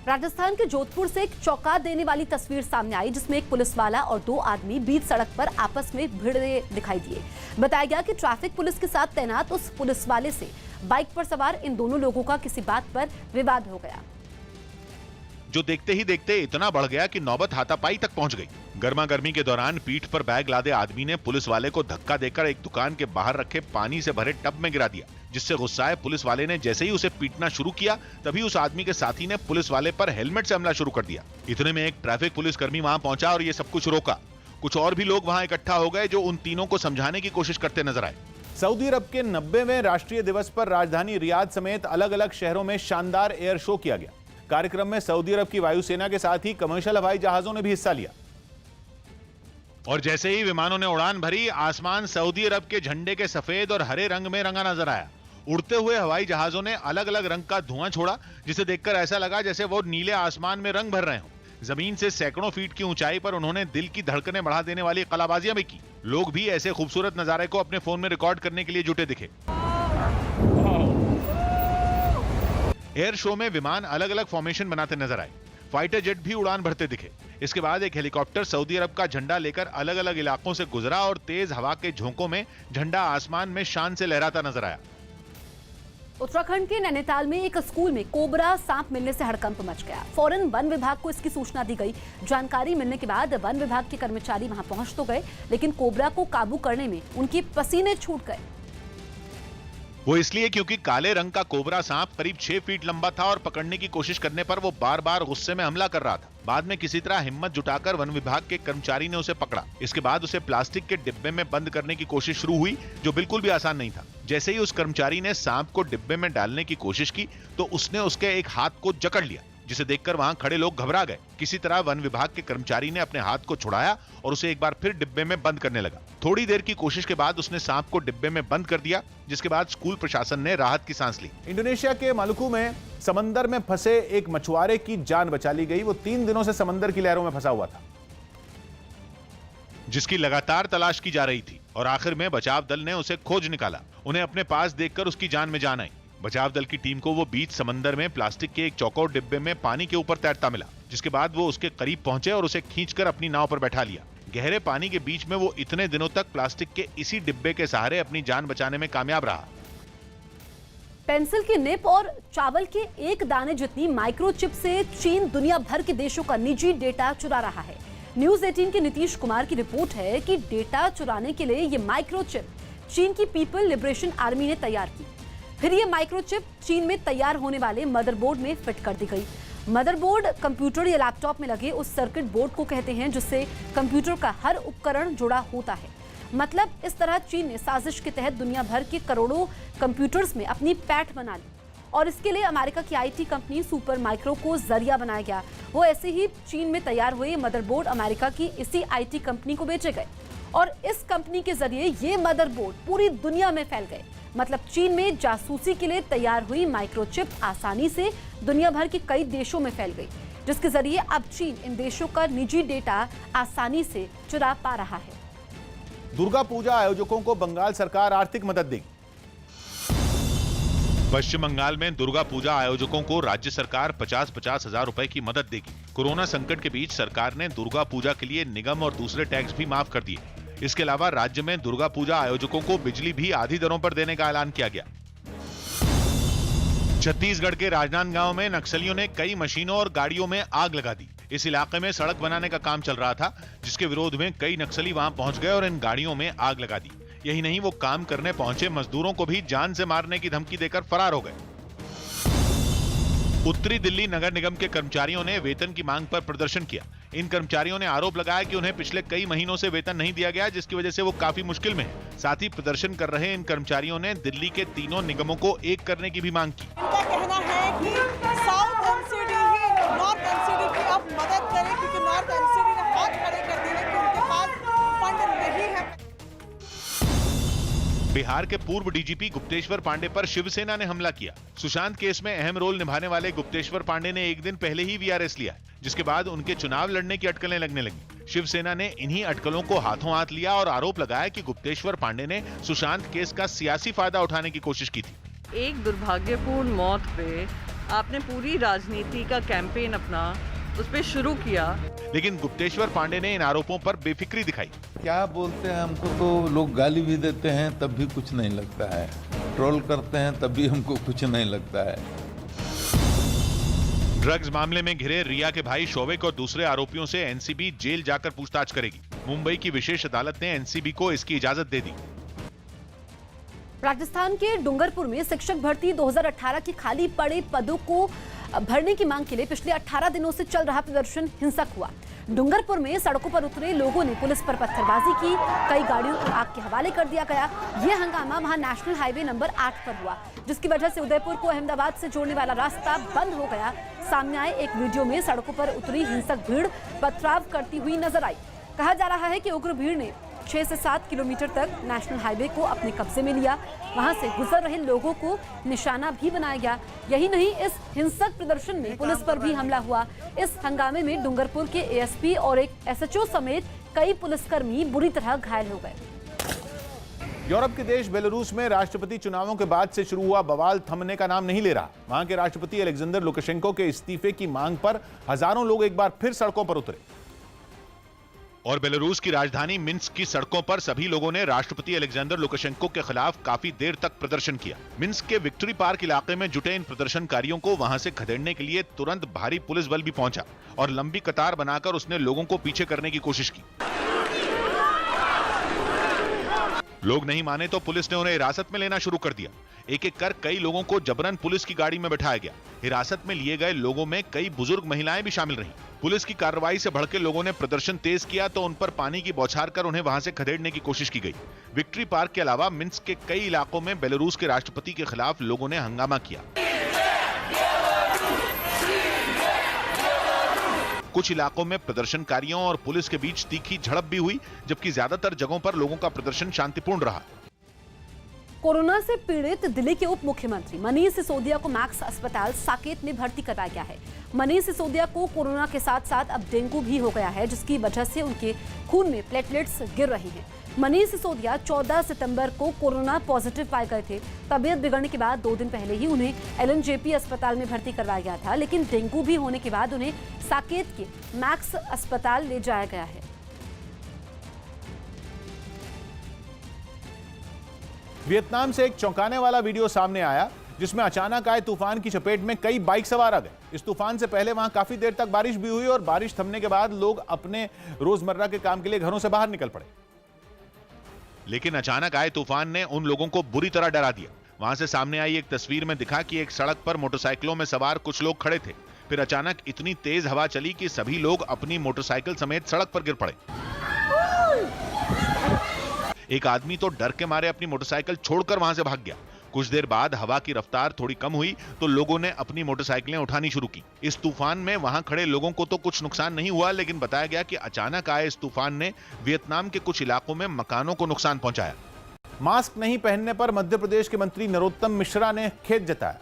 राजस्थान के जोधपुर से एक चौंका देने वाली तस्वीर सामने आई, जिसमें एक पुलिस वाला और 2 आदमी बीच सड़क पर आपस में भिड़े दिखाई दिए। बताया गया कि ट्रैफिक पुलिस के साथ तैनात उस पुलिस वाले से बाइक पर सवार इन दोनों लोगों का किसी बात पर विवाद हो गया, जो देखते ही देखते इतना बढ़ गया कि नौबत हाथापाई तक पहुंच गई। गर्मा गर्मी के दौरान पीठ पर बैग लादे आदमी ने पुलिस वाले को धक्का देकर एक दुकान के बाहर रखे पानी से भरे टब में गिरा दिया, जिससे गुस्साए पुलिस वाले ने जैसे ही उसे पीटना शुरू किया, तभी उस आदमी के साथी ने पुलिस वाले पर हेलमेट से हमला शुरू कर दिया। इतने में एक ट्रैफिक पुलिसकर्मी वहां पहुंचा और ये सब कुछ रोका। कुछ और भी लोग वहां इकट्ठा हो गए जो उन तीनों को समझाने की कोशिश करते नजर आए। सऊदी अरब के 90वें राष्ट्रीय दिवस पर राजधानी रियाद समेत अलग अलग शहरों में शानदार एयर शो किया गया। कार्यक्रम में सऊदी अरब की वायुसेना के साथ ही कमर्शियल हवाई जहाजों ने भी हिस्सा लिया और जैसे ही विमानों ने उड़ान भरी, आसमान सऊदी अरब के झंडे के सफेद और हरे रंग में रंगा नजर आया। उड़ते हुए हवाई जहाजों ने अलग अलग रंग का धुआं छोड़ा, जिसे देखकर ऐसा लगा जैसे वो नीले आसमान में रंग भर रहे हों। जमीन से सैकड़ों फीट की ऊंचाई पर उन्होंने दिल की धड़कनें बढ़ा देने वाली कलाबाजियां भी की। लोग भी ऐसे खूबसूरत नजारे को अपने फोन में रिकॉर्ड करने के लिए जुटे दिखे। एयर शो में विमान अलग अलग फॉर्मेशन बनाते नजर आए। फाइटर जेट भी उड़ान भरते दिखे। इसके बाद एक हेलीकॉप्टर सऊदी अरब का झंडा लेकर अलग अलग इलाकों से गुजरा और तेज हवा के झोंकों में झंडा आसमान में शान से लहराता नजर आया। उत्तराखंड के नैनीताल में एक स्कूल में कोबरा सांप मिलने से हड़कंप मच गया। फौरन वन विभाग को इसकी सूचना दी गई। जानकारी मिलने के बाद वन विभाग के कर्मचारी वहां पहुंच तो गए, लेकिन कोबरा को काबू करने में उनके पसीने छूट गए। वो इसलिए क्योंकि काले रंग का कोबरा सांप करीब 6 फीट लंबा था और पकड़ने की कोशिश करने पर वो बार बार गुस्से में हमला कर रहा था। बाद में किसी तरह हिम्मत जुटाकर वन विभाग के कर्मचारी ने उसे पकड़ा। इसके बाद उसे प्लास्टिक के डिब्बे में बंद करने की कोशिश शुरू हुई, जो बिल्कुल भी आसान नहीं था। जैसे ही उस कर्मचारी ने सांप को डिब्बे में डालने की कोशिश की तो उसने उसके एक हाथ को जकड़ लिया, जिसे देखकर वहां खड़े लोग घबरा गए। किसी तरह वन विभाग के कर्मचारी ने अपने हाथ को छुड़ाया और उसे एक बार फिर डिब्बे में बंद करने लगा। थोड़ी देर की कोशिश के बाद उसने सांप को डिब्बे में बंद कर दिया, जिसके बाद स्कूल प्रशासन ने राहत की सांस ली। इंडोनेशिया के मालुकू में समंदर में फंसे एक मछुआरे की जान बचा ली गई। वो 3 दिनों से समंदर की लहरों में फंसा हुआ था, जिसकी लगातार तलाश की जा रही थी और आखिर में बचाव दल ने उसे खोज निकाला। उन्हें अपने पास देखकर उसकी जान में जान आई। बचाव दल की टीम को वो बीच समंदर में प्लास्टिक के एक चौकोर डिब्बे में पानी के ऊपर तैरता मिला, जिसके बाद वो उसके करीब पहुंचे और उसे खींचकर अपनी नाव पर बैठा लिया। गहरे पानी के बीच में वो इतने दिनों तक प्लास्टिक के इसी डिब्बे के सहारे अपनी जान बचाने में कामयाब रहा। पेंसिल की निब और चावल के एक दाने जितनी माइक्रोचिप से चीन दुनिया भर के देशों का निजी डेटा चुरा रहा है। न्यूज 18 के नीतीश कुमार की रिपोर्ट है कि डेटा चुराने के लिए ये माइक्रोचिप चीन की पीपल लिबरेशन आर्मी ने तैयार की। फिर ये माइक्रोचिप चीन में तैयार होने वाले मदरबोर्ड में फिट कर दी गई। मदरबोर्ड कंप्यूटर या लैपटॉप में लगे उस सर्किट बोर्ड को कहते हैं जिससे कंप्यूटर का हर उपकरण जुड़ा होता है। मतलब इस तरह चीन ने साजिश के तहत दुनिया भर के करोड़ों कंप्यूटर्स में अपनी पैठ बना ली और इसके लिए अमेरिका की आईटी कंपनी सुपर माइक्रो को जरिया बनाया गया। वो ऐसे ही चीन में तैयार हुए मदरबोर्ड अमेरिका की इसी आईटी कंपनी को बेचे गए और इस कंपनी के जरिए ये मदरबोर्ड पूरी दुनिया में फैल गए। मतलब चीन में जासूसी के लिए तैयार हुई माइक्रोचिप आसानी से दुनिया भर के कई देशों में फैल गई, जिसके जरिए अब चीन इन देशों का निजी डेटा आसानी से चुरा पा रहा है। दुर्गा पूजा आयोजकों को बंगाल सरकार आर्थिक मदद देगी। पश्चिम बंगाल में दुर्गा पूजा आयोजकों को राज्य सरकार 50-50 हजार रुपए की मदद देगी। कोरोना संकट के बीच सरकार ने दुर्गा पूजा के लिए निगम और दूसरे टैक्स भी माफ कर दिए। इसके अलावा राज्य में दुर्गा पूजा आयोजकों को बिजली भी आधी दरों पर देने का ऐलान किया गया। छत्तीसगढ़ के राजनांदगांव में नक्सलियों ने कई मशीनों और गाड़ियों में आग लगा दी। इस इलाके में सड़क बनाने का काम चल रहा था, जिसके विरोध में कई नक्सली वहां पहुंच गए और इन गाड़ियों में आग लगा दी। यही नहीं, वो काम करने पहुंचे मजदूरों को भी जान से मारने की धमकी देकर फरार हो गए। उत्तरी दिल्ली नगर निगम के कर्मचारियों ने वेतन की मांग पर प्रदर्शन किया। इन कर्मचारियों ने आरोप लगाया कि उन्हें पिछले कई महीनों से वेतन नहीं दिया गया, जिसकी वजह से वो काफी मुश्किल में हैं। साथ ही प्रदर्शन कर रहे इन कर्मचारियों ने दिल्ली के तीनों निगमों को एक करने की भी मांग की। इनका कहना है कि साउथ एनसीडी ही नॉर्थ एनसीडी की अब मदद करे, क्योंकि नॉर्थ एनसीडी ने हाथ खड़े कर दिए कि उनके पास फंड नहीं है। बिहार के पूर्व डीजीपी गुप्तेश्वर पांडे पर शिवसेना ने हमला किया। सुशांत केस में अहम रोल निभाने वाले गुप्तेश्वर पांडे ने एक दिन पहले ही वीआरएस लिया, जिसके बाद उनके चुनाव लड़ने की अटकलें लगने लगी। शिवसेना ने इन्हीं अटकलों को हाथों हाथ लिया और आरोप लगाया कि गुप्तेश्वर पांडे ने सुशांत केस का सियासी फायदा उठाने की कोशिश की थी। एक दुर्भाग्यपूर्ण मौत पे आपने पूरी राजनीति का कैंपेन अपना उस पे शुरू किया, लेकिन गुप्तेश्वर पांडे ने इन आरोपों पर बेफिक्री दिखाई। क्या बोलते हैं, हमको तो लोग गाली भी देते हैं तब भी कुछ नहीं लगता है, ट्रोल करते हैं तब भी हमको कुछ नहीं लगता है। ड्रग्स मामले में घिरे रिया के भाई शौविक और दूसरे आरोपियों से एनसीबी जेल जाकर पूछताछ करेगी। मुंबई की विशेष अदालत ने एनसीबी को इसकी इजाजत दे दी। राजस्थान के डूंगरपुर में शिक्षक भर्ती 2018 के खाली पड़े पदों को भरने की मांग के लिए पिछले 18 दिनों से चल रहा प्रदर्शन हिंसक हुआ। डूंगरपुर में सड़कों पर उतरे लोगों ने पुलिस पर पत्थरबाजी की, कई गाड़ियों को आग के हवाले कर दिया गया। यह हंगामा वहां नेशनल हाईवे नंबर 8 पर हुआ, जिसकी वजह से उदयपुर को अहमदाबाद से जोड़ने वाला रास्ता बंद हो गया। सामने आए एक वीडियो में सड़कों पर उतरी हिंसक भीड़ पथराव करती हुई नजर आई। कहा जा रहा है कि उग्र भीड़ ने 6 से 7 किलोमीटर तक नेशनल हाईवे को अपने कब्जे में लिया। वहां से गुजर रहे लोगों को निशाना भी बनाया गया। यही नहीं, इस हिंसक प्रदर्शन में पुलिस पर भी हमला हुआ। इस हंगामे में डूंगरपुर के एएसपी और एक एसएचओ समेत कई पुलिसकर्मी बुरी तरह घायल हो गए। यूरोप के देश बेलारूस में राष्ट्रपति चुनावों के बाद से शुरू हुआ बवाल थमने का नाम नहीं ले रहा। वहां के राष्ट्रपति अलेक्जेंडर लुकाशेंको के इस्तीफे की मांग पर हजारों लोग एक बार फिर सड़कों पर उतरे और बेलारूस की राजधानी मिन्स्क की सड़कों पर सभी लोगों ने राष्ट्रपति अलेक्जेंडर लुकाशेंको के खिलाफ काफी देर तक प्रदर्शन किया। मिन्स्क के विक्ट्री पार्क इलाके में जुटे इन प्रदर्शनकारियों को वहां से खदेड़ने के लिए तुरंत भारी पुलिस बल भी पहुंचा और लंबी कतार बनाकर उसने लोगों को पीछे करने की कोशिश की। लोग नहीं माने तो पुलिस ने उन्हें हिरासत में लेना शुरू कर दिया। एक एक कर कई लोगों को जबरन पुलिस की गाड़ी में बैठाया गया। हिरासत में लिए गए लोगों में कई बुजुर्ग महिलाएं भी शामिल रहीं। पुलिस की कार्रवाई से भड़के लोगों ने प्रदर्शन तेज किया तो उन पर पानी की बौछार कर उन्हें वहां से खदेड़ने की कोशिश की गई। विक्ट्री पार्क के अलावा मिन्स्क के कई इलाकों में बेलारूस के राष्ट्रपति के खिलाफ लोगों ने हंगामा किया। कुछ इलाकों में प्रदर्शनकारियों और पुलिस के बीच तीखी झड़प भी हुई, जबकि ज्यादातर जगहों पर लोगों का प्रदर्शन शांतिपूर्ण रहा। कोरोना से पीड़ित दिल्ली के उप मुख्यमंत्री मनीष सिसोदिया को मैक्स अस्पताल साकेत में भर्ती कराया गया है। मनीष सिसोदिया को कोरोना के साथ साथ अब डेंगू भी हो गया है, जिसकी वजह से उनके खून में प्लेटलेट्स गिर रही हैं। मनीष सिसोदिया 14 सितंबर को कोरोना पॉजिटिव पाए गए थे। तबीयत बिगड़ने के बाद 2 दिन पहले ही उन्हें एलएनजेपी अस्पताल में भर्ती करवाया गया था, लेकिन डेंगू भी होने के बाद उन्हें साकेत के मैक्स अस्पताल ले जाया गया है। वियतनाम से एक चौंकाने वाला वीडियो सामने आया, जिसमें अचानक आए तूफान की चपेट में कई बाइक सवार आ गए। इस तूफान से पहले वहां काफी देर तक बारिश भी हुई और बारिश थमने के बाद लोग अपने रोजमर्रा के काम के लिए घरों से बाहर निकल पड़े। लेकिन अचानक आए तूफान ने उन लोगों को बुरी तरह डरा दिया। वहां से सामने आई एक तस्वीर में दिखा कि एक सड़क पर मोटरसाइकिलों में सवार कुछ लोग खड़े थे। फिर अचानक इतनी तेज हवा चली कि सभी लोग अपनी मोटरसाइकिल समेत सड़क पर गिर पड़े। एक आदमी तो डर के मारे अपनी मोटरसाइकिल छोड़कर वहां से भाग गया। कुछ देर बाद हवा की रफ्तार थोड़ी कम हुई तो लोगों ने अपनी मोटरसाइकिलें उठानी शुरू की। इस तूफान में वहां खड़े लोगों को तो कुछ नुकसान नहीं हुआ, लेकिन बताया गया कि अचानक आए इस तूफान ने वियतनाम के कुछ इलाकों में मकानों को नुकसान पहुंचाया। मास्क नहीं पहनने पर मध्य प्रदेश के मंत्री नरोत्तम मिश्रा ने खेद जताया।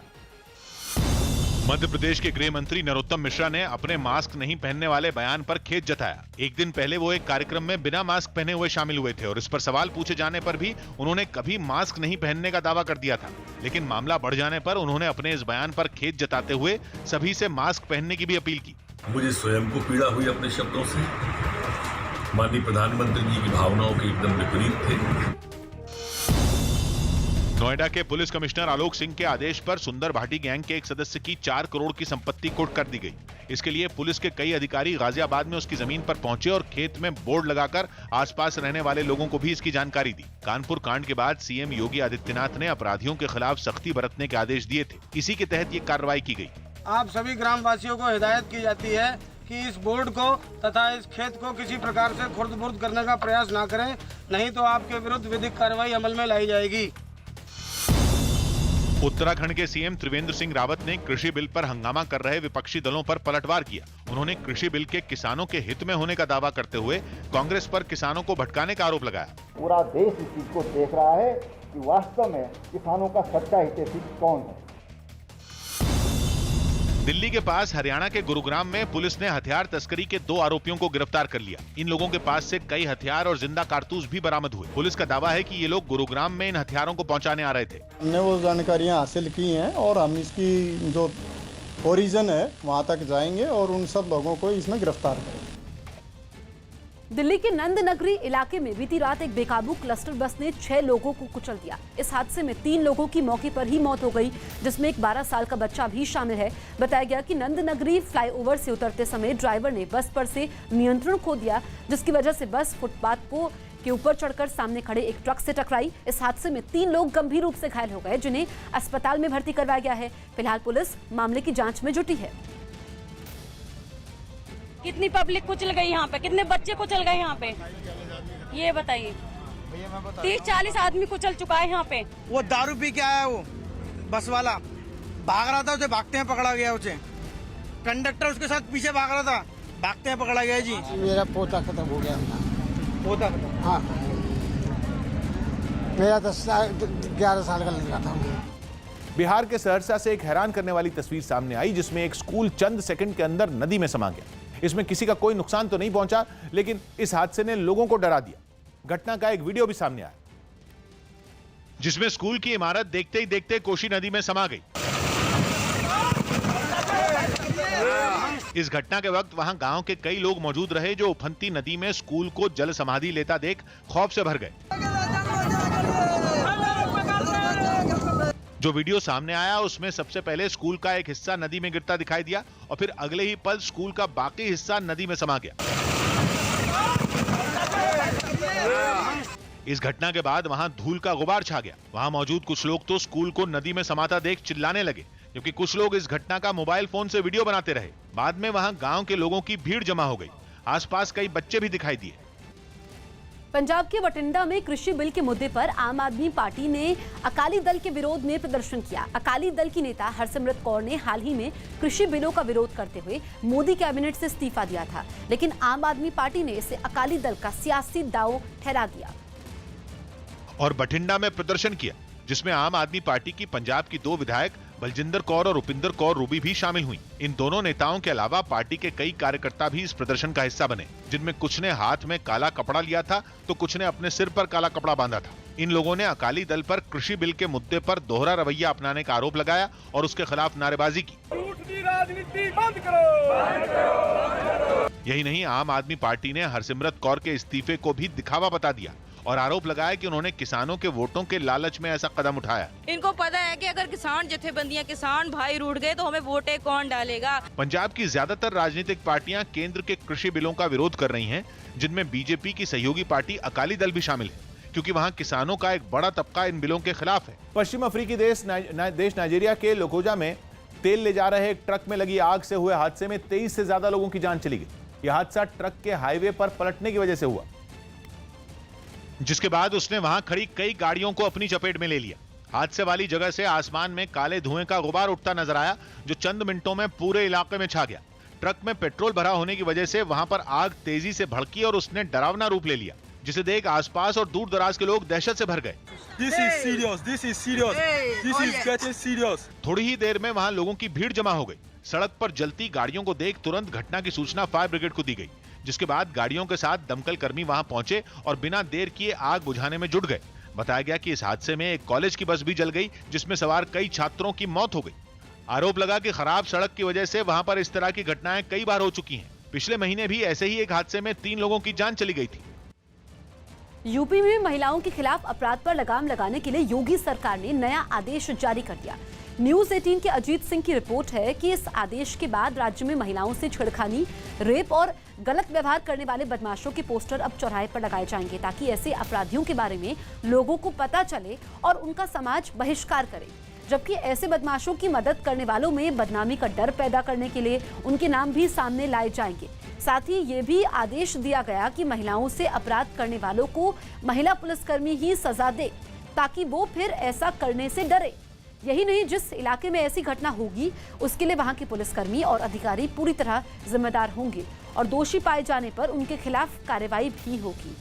मध्य प्रदेश के गृह मंत्री नरोत्तम मिश्रा ने अपने मास्क नहीं पहनने वाले बयान पर खेद जताया। एक दिन पहले वो एक कार्यक्रम में बिना मास्क पहने हुए शामिल हुए थे और इस पर सवाल पूछे जाने पर भी उन्होंने कभी मास्क नहीं पहनने का दावा कर दिया था, लेकिन मामला बढ़ जाने पर उन्होंने अपने इस बयान पर खेद जताते हुए सभी से मास्क पहनने की भी अपील की। मुझे स्वयं को पीड़ा हुई अपने शब्दों से। माननीय प्रधानमंत्री जी की भावनाओं के एकदम विपरीत थे। नोएडा के पुलिस कमिश्नर आलोक सिंह के आदेश पर सुंदर भाटी गैंग के एक सदस्य की 4 करोड़ की संपत्ति कुर्क कर दी गई। इसके लिए पुलिस के कई अधिकारी गाजियाबाद में उसकी जमीन पर पहुंचे और खेत में बोर्ड लगाकर आसपास रहने वाले लोगों को भी इसकी जानकारी दी। कानपुर कांड के बाद सीएम योगी आदित्यनाथ ने अपराधियों के खिलाफ सख्ती बरतने के आदेश दिए थे। इसी के तहत ये कार्रवाई की गई। आप सभी ग्राम वासियों को हिदायत की जाती है कि इस बोर्ड को तथा इस खेत को किसी प्रकार से खुर्द-बुर्द करने का प्रयास न करें, नहीं तो आपके विरुद्ध विधिक कार्रवाई अमल में लाई जाएगी। उत्तराखंड के सीएम त्रिवेंद्र सिंह रावत ने कृषि बिल पर हंगामा कर रहे विपक्षी दलों पर पलटवार किया। उन्होंने कृषि बिल के किसानों के हित में होने का दावा करते हुए कांग्रेस पर किसानों को भटकाने का आरोप लगाया। पूरा देश इस चीज को देख रहा है कि वास्तव में किसानों का सच्चा हितैषी कौन है। दिल्ली के पास हरियाणा के गुरुग्राम में पुलिस ने हथियार तस्करी के 2 आरोपियों को गिरफ्तार कर लिया। इन लोगों के पास से कई हथियार और जिंदा कारतूस भी बरामद हुए। पुलिस का दावा है कि ये लोग गुरुग्राम में इन हथियारों को पहुंचाने आ रहे थे। हमने वो जानकारियां हासिल की हैं और हम इसकी जो ओरिजिन है वहां तक जाएंगे और उन सब लोगों को इसमें गिरफ्तार करेंगे। दिल्ली के नंद नगरी इलाके में बीती रात एक बेकाबू क्लस्टर बस ने 6 लोगों को कुचल दिया। इस हादसे में 3 लोगों की मौके पर ही मौत हो गई, जिसमें एक 12 साल का बच्चा भी शामिल है। बताया गया कि नंद नगरी फ्लाईओवर से उतरते समय ड्राइवर ने बस पर से नियंत्रण खो दिया, जिसकी वजह से बस फुटपाथ के ऊपर चढ़कर सामने खड़े एक ट्रक से टकराई। इस हादसे में 3 लोग गंभीर रूप से घायल हो गए, जिन्हें अस्पताल में भर्ती करवाया गया है। फिलहाल पुलिस मामले की जाँच में जुटी है। कितनी पब्लिक कुचल गई यहाँ पे, कितने बच्चे कुचल गए यहाँ पे, ये बताइए। 30-40 आदमी कुचल चुका है यहाँ पे। वो दारू पी के आया, वो बस वाला भाग रहा था, उसे भागते हैं पकड़ा गया। उसे कंडक्टर उसके साथ पीछे भाग रहा था, भागते हैं पकड़ा गया जी। मेरा पोता खत्म हो गया। पोता खत्म? हाँ, मेरा 11 साल का लड़का था। बिहार के सहरसा से एक हैरान करने वाली तस्वीर सामने आई, जिसमें एक स्कूल चंद सेकंड के अंदर नदी में समा गया। इसमें किसी का कोई नुकसान तो नहीं पहुंचा, लेकिन इस हादसे ने लोगों को डरा दिया। घटना का एक वीडियो भी सामने आया, जिसमें स्कूल की इमारत देखते ही देखते कोसी नदी में समा गई। इस घटना के वक्त वहां गांव के कई लोग मौजूद रहे, जो उफनती नदी में स्कूल को जल समाधि लेता देख खौफ से भर गए। जो वीडियो सामने आया उसमें सबसे पहले स्कूल का एक हिस्सा नदी में गिरता दिखाई दिया और फिर अगले ही पल स्कूल का बाकी हिस्सा नदी में समा गया। इस घटना के बाद वहां धूल का गुबार छा गया। वहां मौजूद कुछ लोग तो स्कूल को नदी में समाता देख चिल्लाने लगे, जबकि कुछ लोग इस घटना का मोबाइल फोन से वीडियो बनाते रहे। बाद में वहां गांव के लोगों की भीड़ जमा हो गई। आसपास कई बच्चे भी दिखाई दिए। पंजाब के बठिंडा में कृषि बिल के मुद्दे पर आम आदमी पार्टी ने अकाली दल के विरोध में प्रदर्शन किया। अकाली दल की नेता हरसिमरत कौर ने हाल ही में कृषि बिलों का विरोध करते हुए मोदी कैबिनेट से इस्तीफा दिया था, लेकिन आम आदमी पार्टी ने इसे अकाली दल का सियासी दांव ठहरा दिया और बठिंडा में प्रदर्शन किया, जिसमें आम आदमी पार्टी की पंजाब की 2 विधायक बलजिंदर कौर और उपिंदर कौर रूबी भी शामिल हुई। इन दोनों नेताओं के अलावा पार्टी के कई कार्यकर्ता भी इस प्रदर्शन का हिस्सा बने, जिनमें कुछ ने हाथ में काला कपड़ा लिया था तो कुछ ने अपने सिर पर काला कपड़ा बांधा था। इन लोगों ने अकाली दल पर कृषि बिल के मुद्दे पर दोहरा रवैया अपनाने का आरोप लगाया और उसके खिलाफ नारेबाजी की। राजनीति बंद करो। यही नहीं, आम आदमी पार्टी ने हरसिमरत कौर के इस्तीफे को भी दिखावा बता दिया और आरोप लगाया कि उन्होंने किसानों के वोटों के लालच में ऐसा कदम उठाया। इनको पता है कि अगर किसान जथेबंदियां, किसान भाई रूठ गए तो हमें वोटें कौन डालेगा। पंजाब की ज्यादातर राजनीतिक पार्टियां केंद्र के कृषि बिलों का विरोध कर रही हैं, जिनमें बीजेपी की सहयोगी पार्टी अकाली दल भी शामिल है, क्योंकि वहां किसानों का एक बड़ा तबका इन बिलों के खिलाफ है। पश्चिम अफ्रीकी देश नाइजीरिया के लोकोजा में तेल ले जा रहे एक ट्रक में लगी आग से हुए हादसे में 23 से ज्यादा लोगों की जान चली गई। यह हादसा ट्रक के हाईवे पर पलटने की वजह से हुआ, जिसके बाद उसने वहां खड़ी कई गाड़ियों को अपनी चपेट में ले लिया। हादसे वाली जगह से आसमान में काले धुएं का गुबार उठता नजर आया, जो चंद मिनटों में पूरे इलाके में छा गया। ट्रक में पेट्रोल भरा होने की वजह से वहां पर आग तेजी से भड़की और उसने डरावना रूप ले लिया, जिसे देख आसपास और दूर दराज के लोग दहशत से भर गए। This is serious. This is serious. This is getting serious. थोड़ी ही देर में वहां लोगों की भीड़ जमा हो गई। सड़क पर जलती गाड़ियों को देख तुरंत घटना की सूचना फायर ब्रिगेड को दी गई, जिसके बाद गाड़ियों के साथ दमकल कर्मी वहां पहुंचे और बिना देर किए आग बुझाने में जुट गए। बताया गया कि इस हादसे में एक कॉलेज की बस भी जल गई, जिसमें सवार कई छात्रों की मौत हो गई। आरोप लगा कि खराब सड़क की वजह से वहां पर इस तरह की घटनाएं कई बार हो चुकी हैं। पिछले महीने भी ऐसे ही एक हादसे में 3 लोगों की जान चली गई थी। यूपी में महिलाओं के खिलाफ अपराध पर लगाम लगाने के लिए योगी सरकार ने नया आदेश जारी कर दिया। न्यूज 18 के अजीत सिंह की रिपोर्ट है कि इस आदेश के बाद राज्य में महिलाओं से छेड़खानी, रेप और गलत व्यवहार करने वाले बदमाशों के पोस्टर अब चौराहे पर लगाए जाएंगे, ताकि ऐसे अपराधियों के बारे में लोगों को पता चले और उनका समाज बहिष्कार करे। जबकि ऐसे बदमाशों की मदद करने वालों में बदनामी का डर पैदा करने के लिए उनके नाम भी सामने लाए जाएंगे। साथ ही ये भी आदेश दिया गया कि महिलाओं से अपराध करने वालों को महिला पुलिसकर्मी ही सजा दे, ताकि वो फिर ऐसा करने से डरे। यही नहीं, जिस इलाके में ऐसी घटना होगी उसके लिए वहां के पुलिसकर्मी और अधिकारी पूरी तरह जिम्मेदार होंगे और दोषी पाए जाने पर उनके खिलाफ कार्रवाई भी होगी।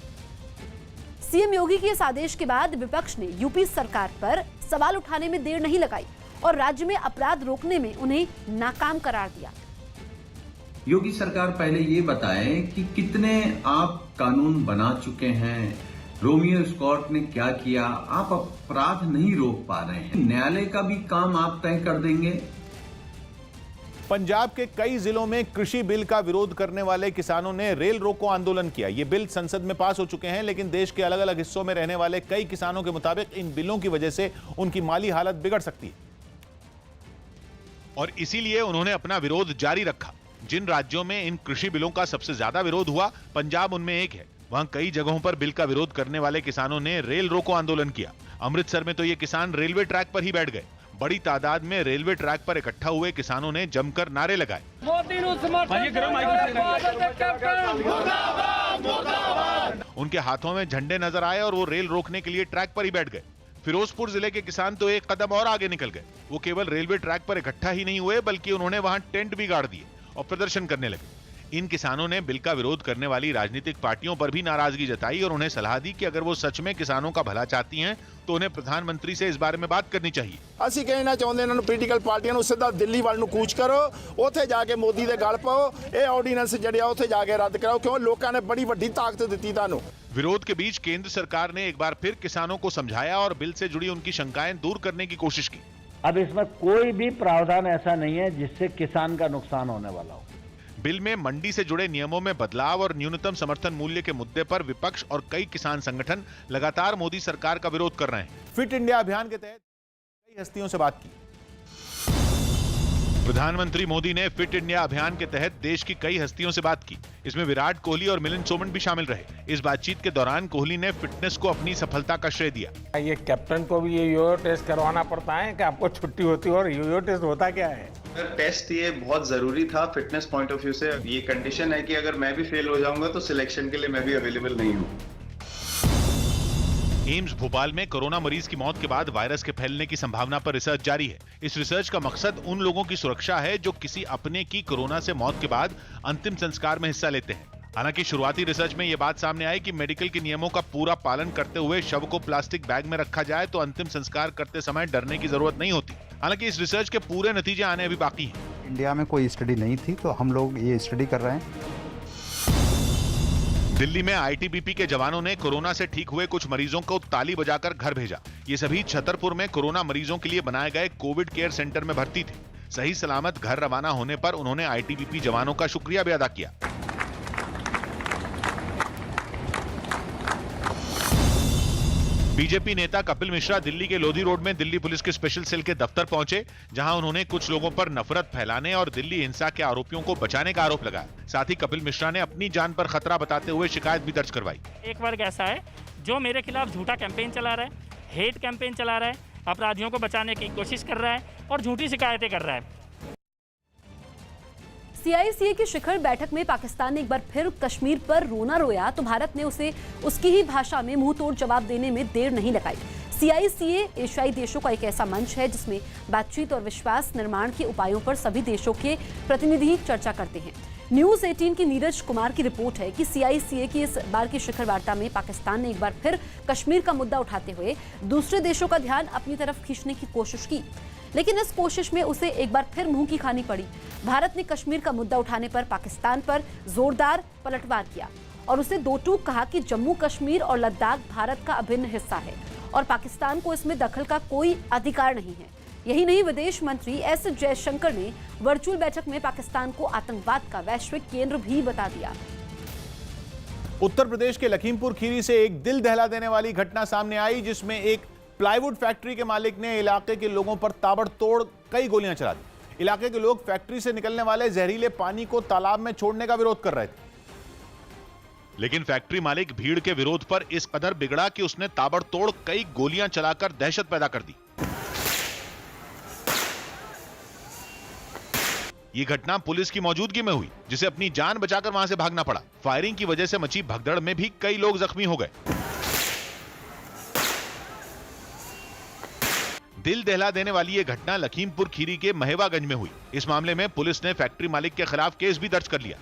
सीएम योगी के इस आदेश के बाद विपक्ष ने यूपी सरकार पर सवाल उठाने में देर नहीं लगाई और राज्य में अपराध रोकने में उन्हें नाकाम करार दिया। योगी सरकार पहले ये बताएं कि कितने आप कानून बना चुके हैं, रोमियो स्कॉट ने क्या किया, आप अपराध नहीं रोक पा रहे हैं, न्यायालय का भी काम आप तय कर देंगे। पंजाब के कई जिलों में कृषि बिल का विरोध करने वाले किसानों ने रेल रोको आंदोलन किया। ये बिल संसद में पास हो चुके हैं, लेकिन देश के अलग अलग हिस्सों में रहने वाले कई किसानों के मुताबिक इन बिलों की वजह से उनकी माली हालत बिगड़ सकती है और इसीलिए उन्होंने अपना विरोध जारी रखा। जिन राज्यों में इन कृषि बिलों का सबसे ज्यादा विरोध हुआ, पंजाब उनमें एक है। वहां कई जगहों पर बिल का विरोध करने वाले किसानों ने रेल रोको आंदोलन किया। अमृतसर में तो ये किसान रेलवे ट्रैक पर ही बैठ गए। बड़ी तादाद में रेलवे ट्रैक पर इकट्ठा हुए किसानों ने जमकर नारे लगाए। उनके हाथों में झंडे नजर आए और वो रेल रोकने के लिए ट्रैक पर ही बैठ गए। फिरोजपुर जिले के किसान तो एक कदम और आगे निकल गए। वो केवल रेलवे ट्रैक पर इकट्ठा ही नहीं हुए, बल्कि उन्होंने वहां टेंट भी गाड़ दिए और प्रदर्शन करने लगे। इन किसानों ने बिल का विरोध करने वाली राजनीतिक पार्टियों पर भी नाराजगी जताई और उन्हें सलाह दी कि अगर वो सच में किसानों का भला चाहती हैं तो उन्हें प्रधानमंत्री से इस बारे में बात करनी चाहिए। ਅਸੀਂ ਕਹਿਣਾ ਚਾਹੁੰਦੇ ਇਹਨਾਂ ਨੂੰ ਪੋਲੀਟੀਕਲ ਪਾਰਟੀਆਂ ਨੂੰ ਸਿੱਧਾ ਦਿੱਲੀ ਵੱਲ ਨੂੰ ਕੂਚ ਕਰੋ, ਉੱਥੇ ਜਾ ਕੇ ਮੋਦੀ ਦੇ ਗਲ ਪਾਓ, ਇਹ ਆਰਡੀਨੈਂਸ ਜਿਹੜੇ ਆ ਉੱਥੇ ਜਾ ਕੇ ਰੱਦ ਕਰਾਓ, ਕਿਉਂ ਲੋਕਾਂ ਨੇ ਬੜੀ ਵੱਡੀ ਤਾਕਤ ਦਿੱਤੀ ਤੁਹਾਨੂੰ। विरोध के बीच केंद्र सरकार ने एक बार फिर किसानों को समझाया और बिल से जुड़ी उनकी शंकाएं दूर करने की कोशिश की। अब इसमें कोई भी प्रावधान ऐसा नहीं है जिससे किसान का नुकसान होने वाला हो। बिल में मंडी से जुड़े नियमों में बदलाव और न्यूनतम समर्थन मूल्य के मुद्दे पर विपक्ष और कई किसान संगठन लगातार मोदी सरकार का विरोध कर रहे हैं। फिट इंडिया अभियान के तहत कई हस्तियों से बात की। प्रधानमंत्री मोदी ने फिट इंडिया अभियान के तहत देश की कई हस्तियों से बात की। इसमें विराट कोहली और मिलिंद सोमन भी शामिल रहे। इस बातचीत के दौरान कोहली ने फिटनेस को अपनी सफलता का श्रेय दिया। ये कैप्टन को भी ये योयो टेस्ट करवाना पड़ता है कि आपको छुट्टी होती है, और योयो टेस्ट होता क्या है? टेस्ट ये बहुत जरूरी था फिटनेस पॉइंट ऑफ व्यू से। ये कंडीशन है कि अगर मैं भी फेल हो जाऊंगा तो सिलेक्शन के लिए मैं भी अवेलेबल नहीं हूँ। एम्स भोपाल में कोरोना मरीज की मौत के बाद वायरस के फैलने की संभावना पर रिसर्च जारी है। इस रिसर्च का मकसद उन लोगों की सुरक्षा है जो किसी अपने की कोरोना से मौत के बाद अंतिम संस्कार में हिस्सा लेते हैं। हालांकि शुरुआती रिसर्च में यह बात सामने आई कि मेडिकल के नियमों का पूरा पालन करते हुए शव को प्लास्टिक बैग में रखा जाए तो अंतिम संस्कार करते समय डरने की जरूरत नहीं होती। हालांकि इस रिसर्च के पूरे नतीजे आने अभी बाकी हैं। इंडिया में कोई स्टडी नहीं थी, तो हम लोग ये स्टडी कर रहे हैं। दिल्ली में आईटीबीपी के जवानों ने कोरोना से ठीक हुए कुछ मरीजों को ताली बजाकर घर भेजा। ये सभी छतरपुर में कोरोना मरीजों के लिए बनाए गए कोविड केयर सेंटर में भर्ती थे। सही सलामत घर रवाना होने पर उन्होंने आईटीबीपी जवानों का शुक्रिया भी अदा किया। बीजेपी नेता कपिल मिश्रा दिल्ली के लोधी रोड में दिल्ली पुलिस के स्पेशल सेल के दफ्तर पहुंचे, जहां उन्होंने कुछ लोगों पर नफरत फैलाने और दिल्ली हिंसा के आरोपियों को बचाने का आरोप लगाया। साथ ही कपिल मिश्रा ने अपनी जान पर खतरा बताते हुए शिकायत भी दर्ज करवाई। एक वर्ग ऐसा है जो मेरे खिलाफ झूठा कैंपेन चला रहा है, हेट कैंपेन चला रहा है, अपराधियों को बचाने की कोशिश कर रहा है और झूठी शिकायतें कर रहा है। CICA की शिखर बैठक में पाकिस्तान ने एक बार फिर कश्मीर पर रोना रोया तो भारत ने उसे उसकी ही भाषा में मुंहतोड़ जवाब देने में देर नहीं लगाई। CICA एशियाई देशों का एक ऐसा मंच है जिसमें बातचीत और विश्वास निर्माण के उपायों पर सभी देशों के प्रतिनिधि चर्चा करते हैं। न्यूज 18 की नीरज कुमार की रिपोर्ट है कि CICA की इस बार की शिखर वार्ता में पाकिस्तान ने एक बार फिर कश्मीर का मुद्दा उठाते हुए दूसरे देशों का ध्यान अपनी तरफ खींचने की कोशिश की, लेकिन इस कोशिश में उसे एक बार फिर मुंह की खानी पड़ी। भारत ने कश्मीर का मुद्दा उठाने पर पाकिस्तान पर जोरदार पलटवार किया और उसे दो टूक कहा कि जम्मू कश्मीर और लद्दाख भारत का अभिन्न हिस्सा है और पाकिस्तान को इसमें दखल का कोई अधिकार नहीं है। यही नहीं, विदेश मंत्री S जयशंकर ने वर्चुअल बैठक में पाकिस्तान को आतंकवाद का वैश्विक केंद्र भी बता दिया। उत्तर प्रदेश के लखीमपुर खीरी से एक दिल दहला देने वाली घटना सामने आई जिसमें एक प्लाईवुड फैक्ट्री के मालिक ने इलाके के लोगों पर ताबड़तोड़ कई गोलियां चला दी। इलाके के लोग फैक्ट्री से निकलने वाले जहरीले पानी को तालाब में छोड़ने का विरोध कर रहे थे, लेकिन फैक्ट्री मालिक भीड़ के विरोध पर इस कदर बिगड़ा कि उसने ताबड़तोड़ कई गोलियां चलाकर दहशत पैदा कर दी। ये घटना पुलिस की मौजूदगी में हुई, जिसे अपनी जान बचाकर वहां से भागना पड़ा। फायरिंग की वजह से मची भगदड़ में भी कई लोग जख्मी हो गए। दिल दहला देने वाली ये घटना लखीमपुर खीरी के महेवागंज में हुई। इस मामले में पुलिस ने फैक्ट्री मालिक के खिलाफ केस भी दर्ज कर लिया।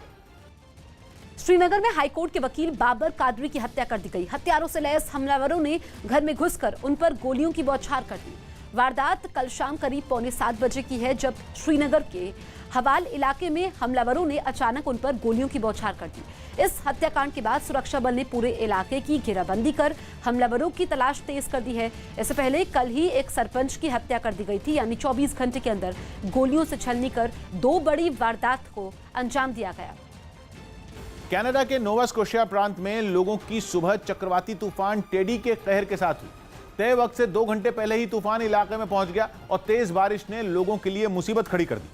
श्रीनगर में हाईकोर्ट के वकील बाबर कादरी की हत्या कर दी गई। हत्यारों से लैस हमलावरों ने घर में घुसकर उन पर गोलियों की बौछार कर दी। वारदात कल शाम करीब 6:45 बजे की है, जब श्रीनगर के हवाल इलाके में हमलावरों ने अचानक उन पर गोलियों की बौछार कर दी। इस हत्याकांड के बाद सुरक्षा बल ने पूरे इलाके की घेराबंदी कर हमलावरों की तलाश तेज कर दी है। इससे पहले कल ही एक सरपंच की हत्या कर दी गई थी, यानी 24 घंटे के अंदर गोलियों से छलनी कर 2 बड़ी वारदात को अंजाम दिया गया। कनाडा के नोवा स्कोशिया प्रांत में लोगों की सुबह चक्रवाती तूफान टेडी के कहर के साथ हुई। तय वक्त से 2 घंटे पहले ही तूफान इलाके में पहुंच गया और तेज बारिश ने लोगों के लिए मुसीबत खड़ी कर दी।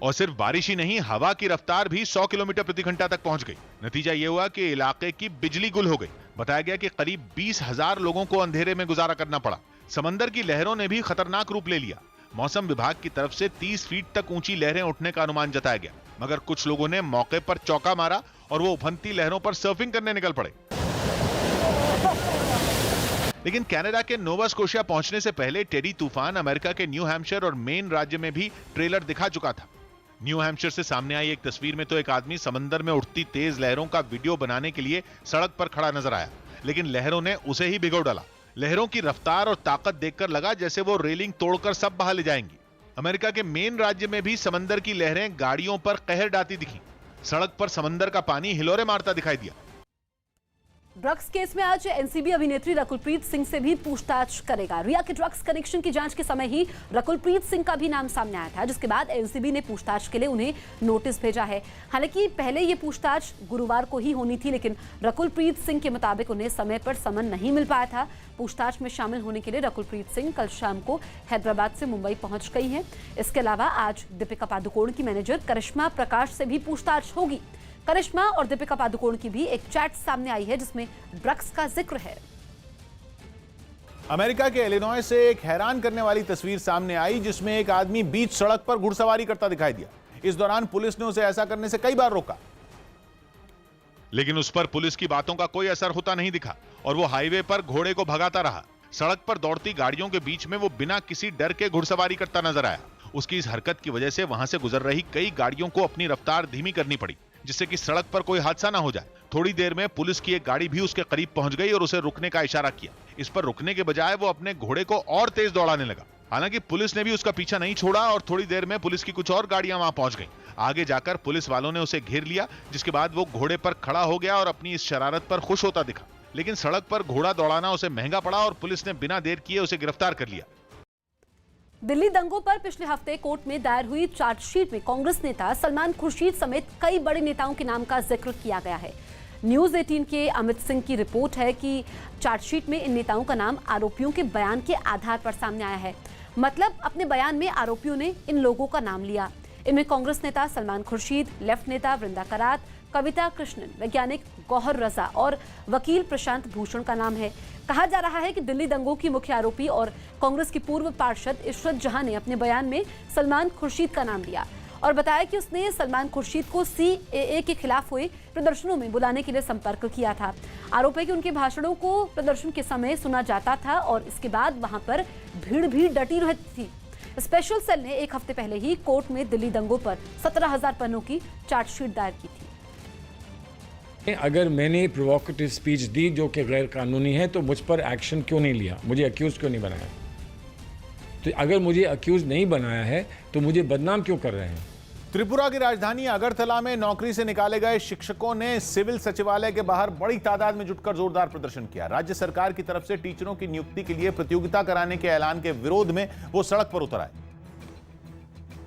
और सिर्फ बारिश ही नहीं, हवा की रफ्तार भी 100 किलोमीटर प्रति घंटा तक पहुंच गई। नतीजा यह हुआ कि इलाके की बिजली गुल हो गई। बताया गया कि करीब 20,000 लोगों को अंधेरे में गुजारा करना पड़ा। समंदर की लहरों ने भी खतरनाक रूप ले लिया। मौसम विभाग की तरफ से 30 फीट तक ऊंची लहरें उठने का अनुमान जताया गया, मगर कुछ लोगों ने मौके पर चौका मारा और वो उफनती लहरों पर सर्फिंग करने निकल पड़े। लेकिन कनाडा के नोवा स्कोशिया पहुंचने से पहले टेडी तूफान अमेरिका के न्यू हैम्पशायर और मेन राज्य में भी ट्रेलर दिखा चुका था। न्यू हैम्पशायर से सामने आई एक तस्वीर में तो एक आदमी समंदर में उठती तेज लहरों का वीडियो बनाने के लिए सड़क पर खड़ा नजर आया, लेकिन लहरों ने उसे ही भिगो डाला। लहरों की रफ्तार और ताकत देखकर लगा जैसे वो रेलिंग तोड़कर सब बहा ले जाएंगी। अमेरिका के मेन राज्य में भी समंदर की लहरें गाड़ियों पर कहर डालती दिखी। सड़क पर समंदर का पानी हिलोरे मारता दिखाई दिया। ड्रग्स केस में आज एनसीबी अभिनेत्री रकुलप्रीत सिंह से भी पूछताछ करेगा। रिया के ड्रग्स कनेक्शन की जांच के समय ही रकुलप्रीत सिंह का भी नाम सामने आया था, जिसके बाद एनसीबी ने पूछताछ के लिए उन्हें नोटिस भेजा है। हालांकि पहले ये पूछताछ गुरुवार को ही होनी थी, लेकिन रकुलप्रीत सिंह के मुताबिक उन्हें समय पर समन नहीं मिल पाया था। पूछताछ में शामिल होने के लिए रकुलप्रीत सिंह कल शाम को हैदराबाद से मुंबई पहुंच गई हैं। इसके अलावा आज दीपिका पादुकोण की मैनेजर करिश्मा प्रकाश से भी पूछताछ होगी। करिश्मा और दीपिका पादुकोण की भी एक चैट सामने आई है जिसमें ड्रग्स का जिक्र है। अमेरिका के इलिनॉय से एक हैरान करने वाली तस्वीर सामने आई जिसमें एक आदमी बीच सड़क पर घुड़सवारी करता दिखाई दिया। इस दौरान पुलिस ने उसे ऐसा करने से कई बार रोका, लेकिन उस पर पुलिस की बातों का कोई असर होता नहीं दिखा और वो हाईवे पर घोड़े को भगाता रहा। सड़क पर दौड़ती गाड़ियों के बीच में वो बिना किसी डर के घुड़सवारी करता नजर आया। उसकी इस हरकत की वजह से वहां से गुजर रही कई गाड़ियों को अपनी रफ्तार धीमी करनी पड़ी, जिससे कि सड़क पर कोई हादसा ना हो जाए। थोड़ी देर में पुलिस की एक गाड़ी भी उसके करीब पहुंच गई और उसे रुकने का इशारा किया। इस पर रुकने के बजाय वो अपने घोड़े को और तेज दौड़ाने लगा। हालांकि पुलिस ने भी उसका पीछा नहीं छोड़ा और थोड़ी देर में पुलिस की कुछ और गाड़ियां वहां पहुंच गईं। आगे जाकर पुलिस वालों ने उसे घेर लिया, जिसके बाद वो घोड़े पर खड़ा हो गया और अपनी इस शरारत पर खुश होता दिखा। लेकिन सड़क पर घोड़ा दौड़ाना उसे महंगा पड़ा और पुलिस ने बिना देर किए उसे गिरफ्तार कर लिया। दिल्ली दंगों पर पिछले हफ्ते कोर्ट में दायर हुई चार्जशीट में कांग्रेस नेता सलमान खुर्शीद समेत कई बड़े नेताओं के नाम का जिक्र किया गया है। न्यूज 18 के अमित सिंह की रिपोर्ट है कि चार्जशीट में इन नेताओं का नाम आरोपियों के बयान के आधार पर सामने आया है। मतलब अपने बयान में आरोपियों ने इन लोगों का नाम लिया। इनमें कांग्रेस नेता सलमान खुर्शीद, लेफ्ट नेता वृंदा करात, कविता कृष्णन, वैज्ञानिक गौहर रजा और वकील प्रशांत भूषण का नाम है। कहा जा रहा है कि दिल्ली दंगों की मुख्य आरोपी और कांग्रेस की पूर्व पार्षद इशरत जहां ने अपने बयान में सलमान खुर्शीद का नाम लिया और बताया कि उसने सलमान खुर्शीद को CAA के खिलाफ हुए प्रदर्शनों में बुलाने के लिए संपर्क किया था। आरोप है कि उनके भाषणों को प्रदर्शन के समय सुना जाता था और इसके बाद वहां पर भीड़ भी डटी रहती थी। स्पेशल सेल ने एक हफ्ते पहले ही कोर्ट में दिल्ली दंगों पर 17,000 पन्नों की चार्जशीट दायर की थी। अगर मैंने प्रोवोकेटिव स्पीच दी जो कि गैर कानूनी है तो मुझ पर एक्शन क्यों नहीं लिया, मुझे अक्यूज क्यों नहीं बनाया? तो अगर मुझे अक्यूज नहीं बनाया है तो मुझे बदनाम क्यों कर रहे हैं? त्रिपुरा की राजधानी अगरतला में नौकरी से निकाले गए शिक्षकों ने सिविल सचिवालय के बाहर बड़ी तादाद में जुटकर जोरदार प्रदर्शन किया। राज्य सरकार की तरफ से टीचरों की नियुक्ति के लिए प्रतियोगिता कराने के ऐलान के विरोध में वो सड़क पर उतर आए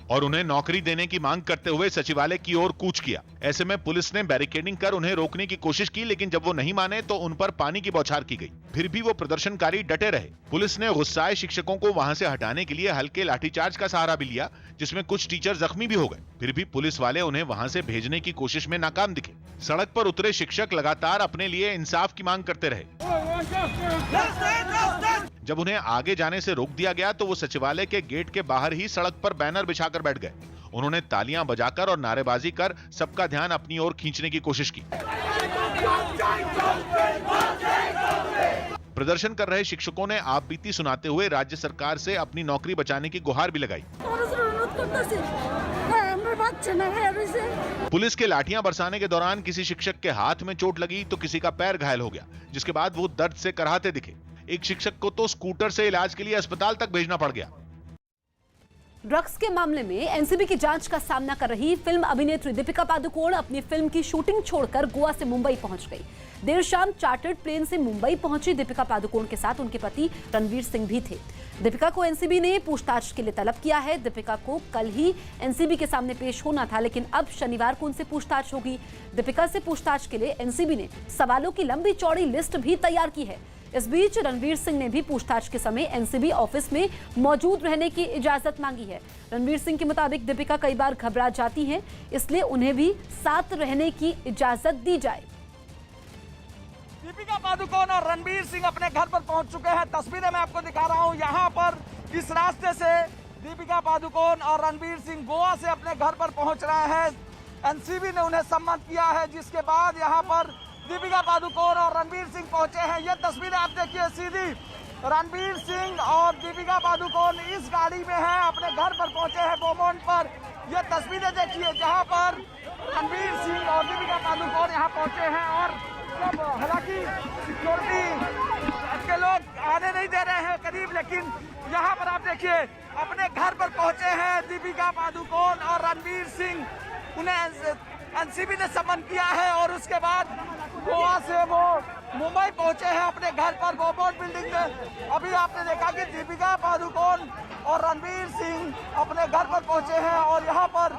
और उन्हें नौकरी देने की मांग करते हुए सचिवालय की ओर कूच किया। ऐसे में पुलिस ने बैरिकेडिंग कर उन्हें रोकने की कोशिश की, लेकिन जब वो नहीं माने तो उन पर पानी की बौछार की गई। फिर भी वो प्रदर्शनकारी डटे रहे। पुलिस ने गुस्साए शिक्षकों को वहां से हटाने के लिए हल्के लाठीचार्ज का सहारा भी लिया, जिसमें कुछ टीचर जख्मी भी हो गए। फिर भी पुलिस वाले उन्हें वहां से भेजने की कोशिश में नाकाम दिखे। सड़क पर उतरे शिक्षक लगातार अपने लिए इंसाफ की मांग करते रहे। जब उन्हें आगे जाने से रोक दिया गया तो वो सचिवालय के गेट के बाहर ही सड़क पर बैनर बिछाकर बैठ गए। उन्होंने तालियां बजाकर और नारेबाजी कर सबका ध्यान अपनी ओर खींचने की कोशिश की। प्रदर्शन कर रहे शिक्षकों ने आपबीती सुनाते हुए राज्य सरकार से अपनी नौकरी बचाने की गुहार भी लगाई। पुलिस के लाठियां बरसाने के दौरान किसी शिक्षक के हाथ में चोट लगी तो किसी का पैर घायल हो गया, जिसके बाद वो दर्द से कराहते दिखे। एक शिक्षक को तो स्कूटर से इलाज के लिए अस्पताल तक भेजना पड़ गया। ड्रग्स के मामले में एनसीबी की जांच का सामना कर रही फिल्म अभिनेत्री दीपिका पादुकोण अपनी फिल्म की शूटिंग छोड़कर गोवा से मुंबई पहुंच गई। देर शाम चार्टर्ड प्लेन से मुंबई पहुंची दीपिका पादुकोण के साथ उनके पति रणवीर सिंह भी थे। दीपिका को एनसीबी ने पूछताछ के लिए तलब किया है। दीपिका को कल ही एनसीबी के सामने पेश होना था, लेकिन अब शनिवार को उनसे पूछताछ होगी। दीपिका से पूछताछ के लिए एनसीबी ने सवालों की लंबी चौड़ी लिस्ट भी तैयार की है। इस बीच रणवीर सिंह ने भी पूछताछ के समय एनसीबी ऑफिस में मौजूद रहने की इजाजत मांगी है। रणवीर सिंह के मुताबिक दीपिका कई बार घबरा जाती हैं, इसलिए उन्हें भी साथ रहने की इजाजत दी जाए। दीपिका पादुकोण और रणवीर सिंह अपने घर पर पहुंच चुके हैं। तस्वीरें मैं आपको दिखा रहा हूं। यहां पर इस रास्ते से दीपिका पादुकोण और रणवीर सिंह गोवा से अपने घर पर पहुंच रहे हैं। एनसीबी ने उन्हें सम्मत किया है, जिसके बाद यहां पर दीपिका पादुकोण और रणवीर सिंह पहुंचे हैं। ये तस्वीरें आप देखिए, सीधी रणवीर सिंह और दीपिका पादुकोण इस गाड़ी में हैं, अपने घर पर पहुंचे हैं बोमोंट पर। ये तस्वीरें देखिए जहां पर रणवीर सिंह और दीपिका पादुकोण यहां पहुंचे हैं और हालांकि सिक्योरिटी के लोग आने नहीं दे रहे हैं करीब, लेकिन यहाँ पर आप देखिए अपने घर पर पहुंचे हैं दीपिका पादुकोण और रणवीर सिंह। उन्हें एनसीबी ने सम्मन किया है और उसके बाद गोवा से वो मुंबई पहुंचे हैं अपने घर पर बोमोंट बिल्डिंग में। अभी आपने देखा कि दीपिका पादुकोण और रणवीर सिंह अपने घर पर पहुंचे हैं और यहाँ पर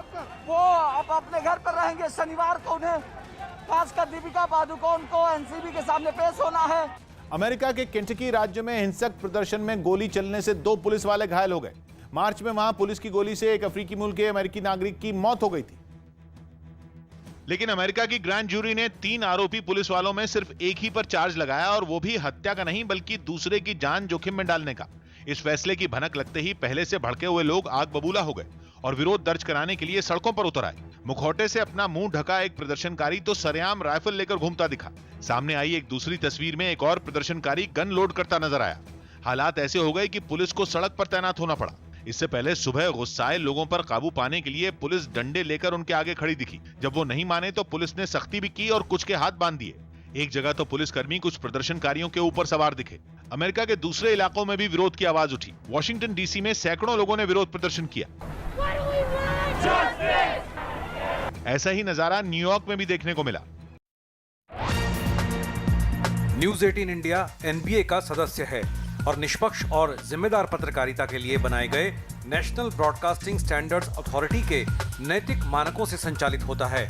वो अब अपने घर पर रहेंगे। शनिवार को उन्हें खासकर दीपिका पादुकोण को एनसीबी के सामने पेश होना है। अमेरिका के केंटकी राज्य में हिंसक प्रदर्शन में गोली चलने से 2 पुलिस वाले घायल हो गए। मार्च में वहां पुलिस की गोली से एक अफ्रीकी मूल के अमेरिकी नागरिक की मौत हो गई थी। लेकिन अमेरिका की ग्रैंड जूरी ने 3 आरोपी पुलिस वालों में सिर्फ एक ही पर चार्ज लगाया, और वो भी हत्या का नहीं बल्कि दूसरे की जान जोखिम में डालने का। इस फैसले की भनक लगते ही पहले से भड़के हुए लोग आग बबूला हो गए और विरोध दर्ज कराने के लिए सड़कों पर उतर आए। मुखौटे से अपना मुंह ढका एक प्रदर्शनकारी तो सरेआम राइफल लेकर घूमता दिखा। सामने आई एक दूसरी तस्वीर में एक और प्रदर्शनकारी गन लोड करता नजर आया। हालात ऐसे हो गए कि पुलिस को सड़क पर तैनात होना पड़ा। इससे पहले सुबह गुस्साए लोगों पर काबू पाने के लिए पुलिस डंडे लेकर उनके आगे खड़ी दिखी। जब वो नहीं माने तो पुलिस ने सख्ती भी की और कुछ के हाथ बांध दिए। एक जगह तो पुलिसकर्मी कुछ प्रदर्शनकारियों के ऊपर सवार दिखे। अमेरिका के दूसरे इलाकों में भी विरोध की आवाज उठी। वॉशिंगटन डीसी में सैकड़ों लोगों ने विरोध प्रदर्शन किया। ऐसा ही नजारा न्यूयॉर्क में भी देखने को मिला। न्यूज 18 इंडिया NBA का सदस्य है और निष्पक्ष और जिम्मेदार पत्रकारिता के लिए बनाए गए नेशनल ब्रॉडकास्टिंग स्टैंडर्ड्स अथॉरिटी के नैतिक मानकों से संचालित होता है।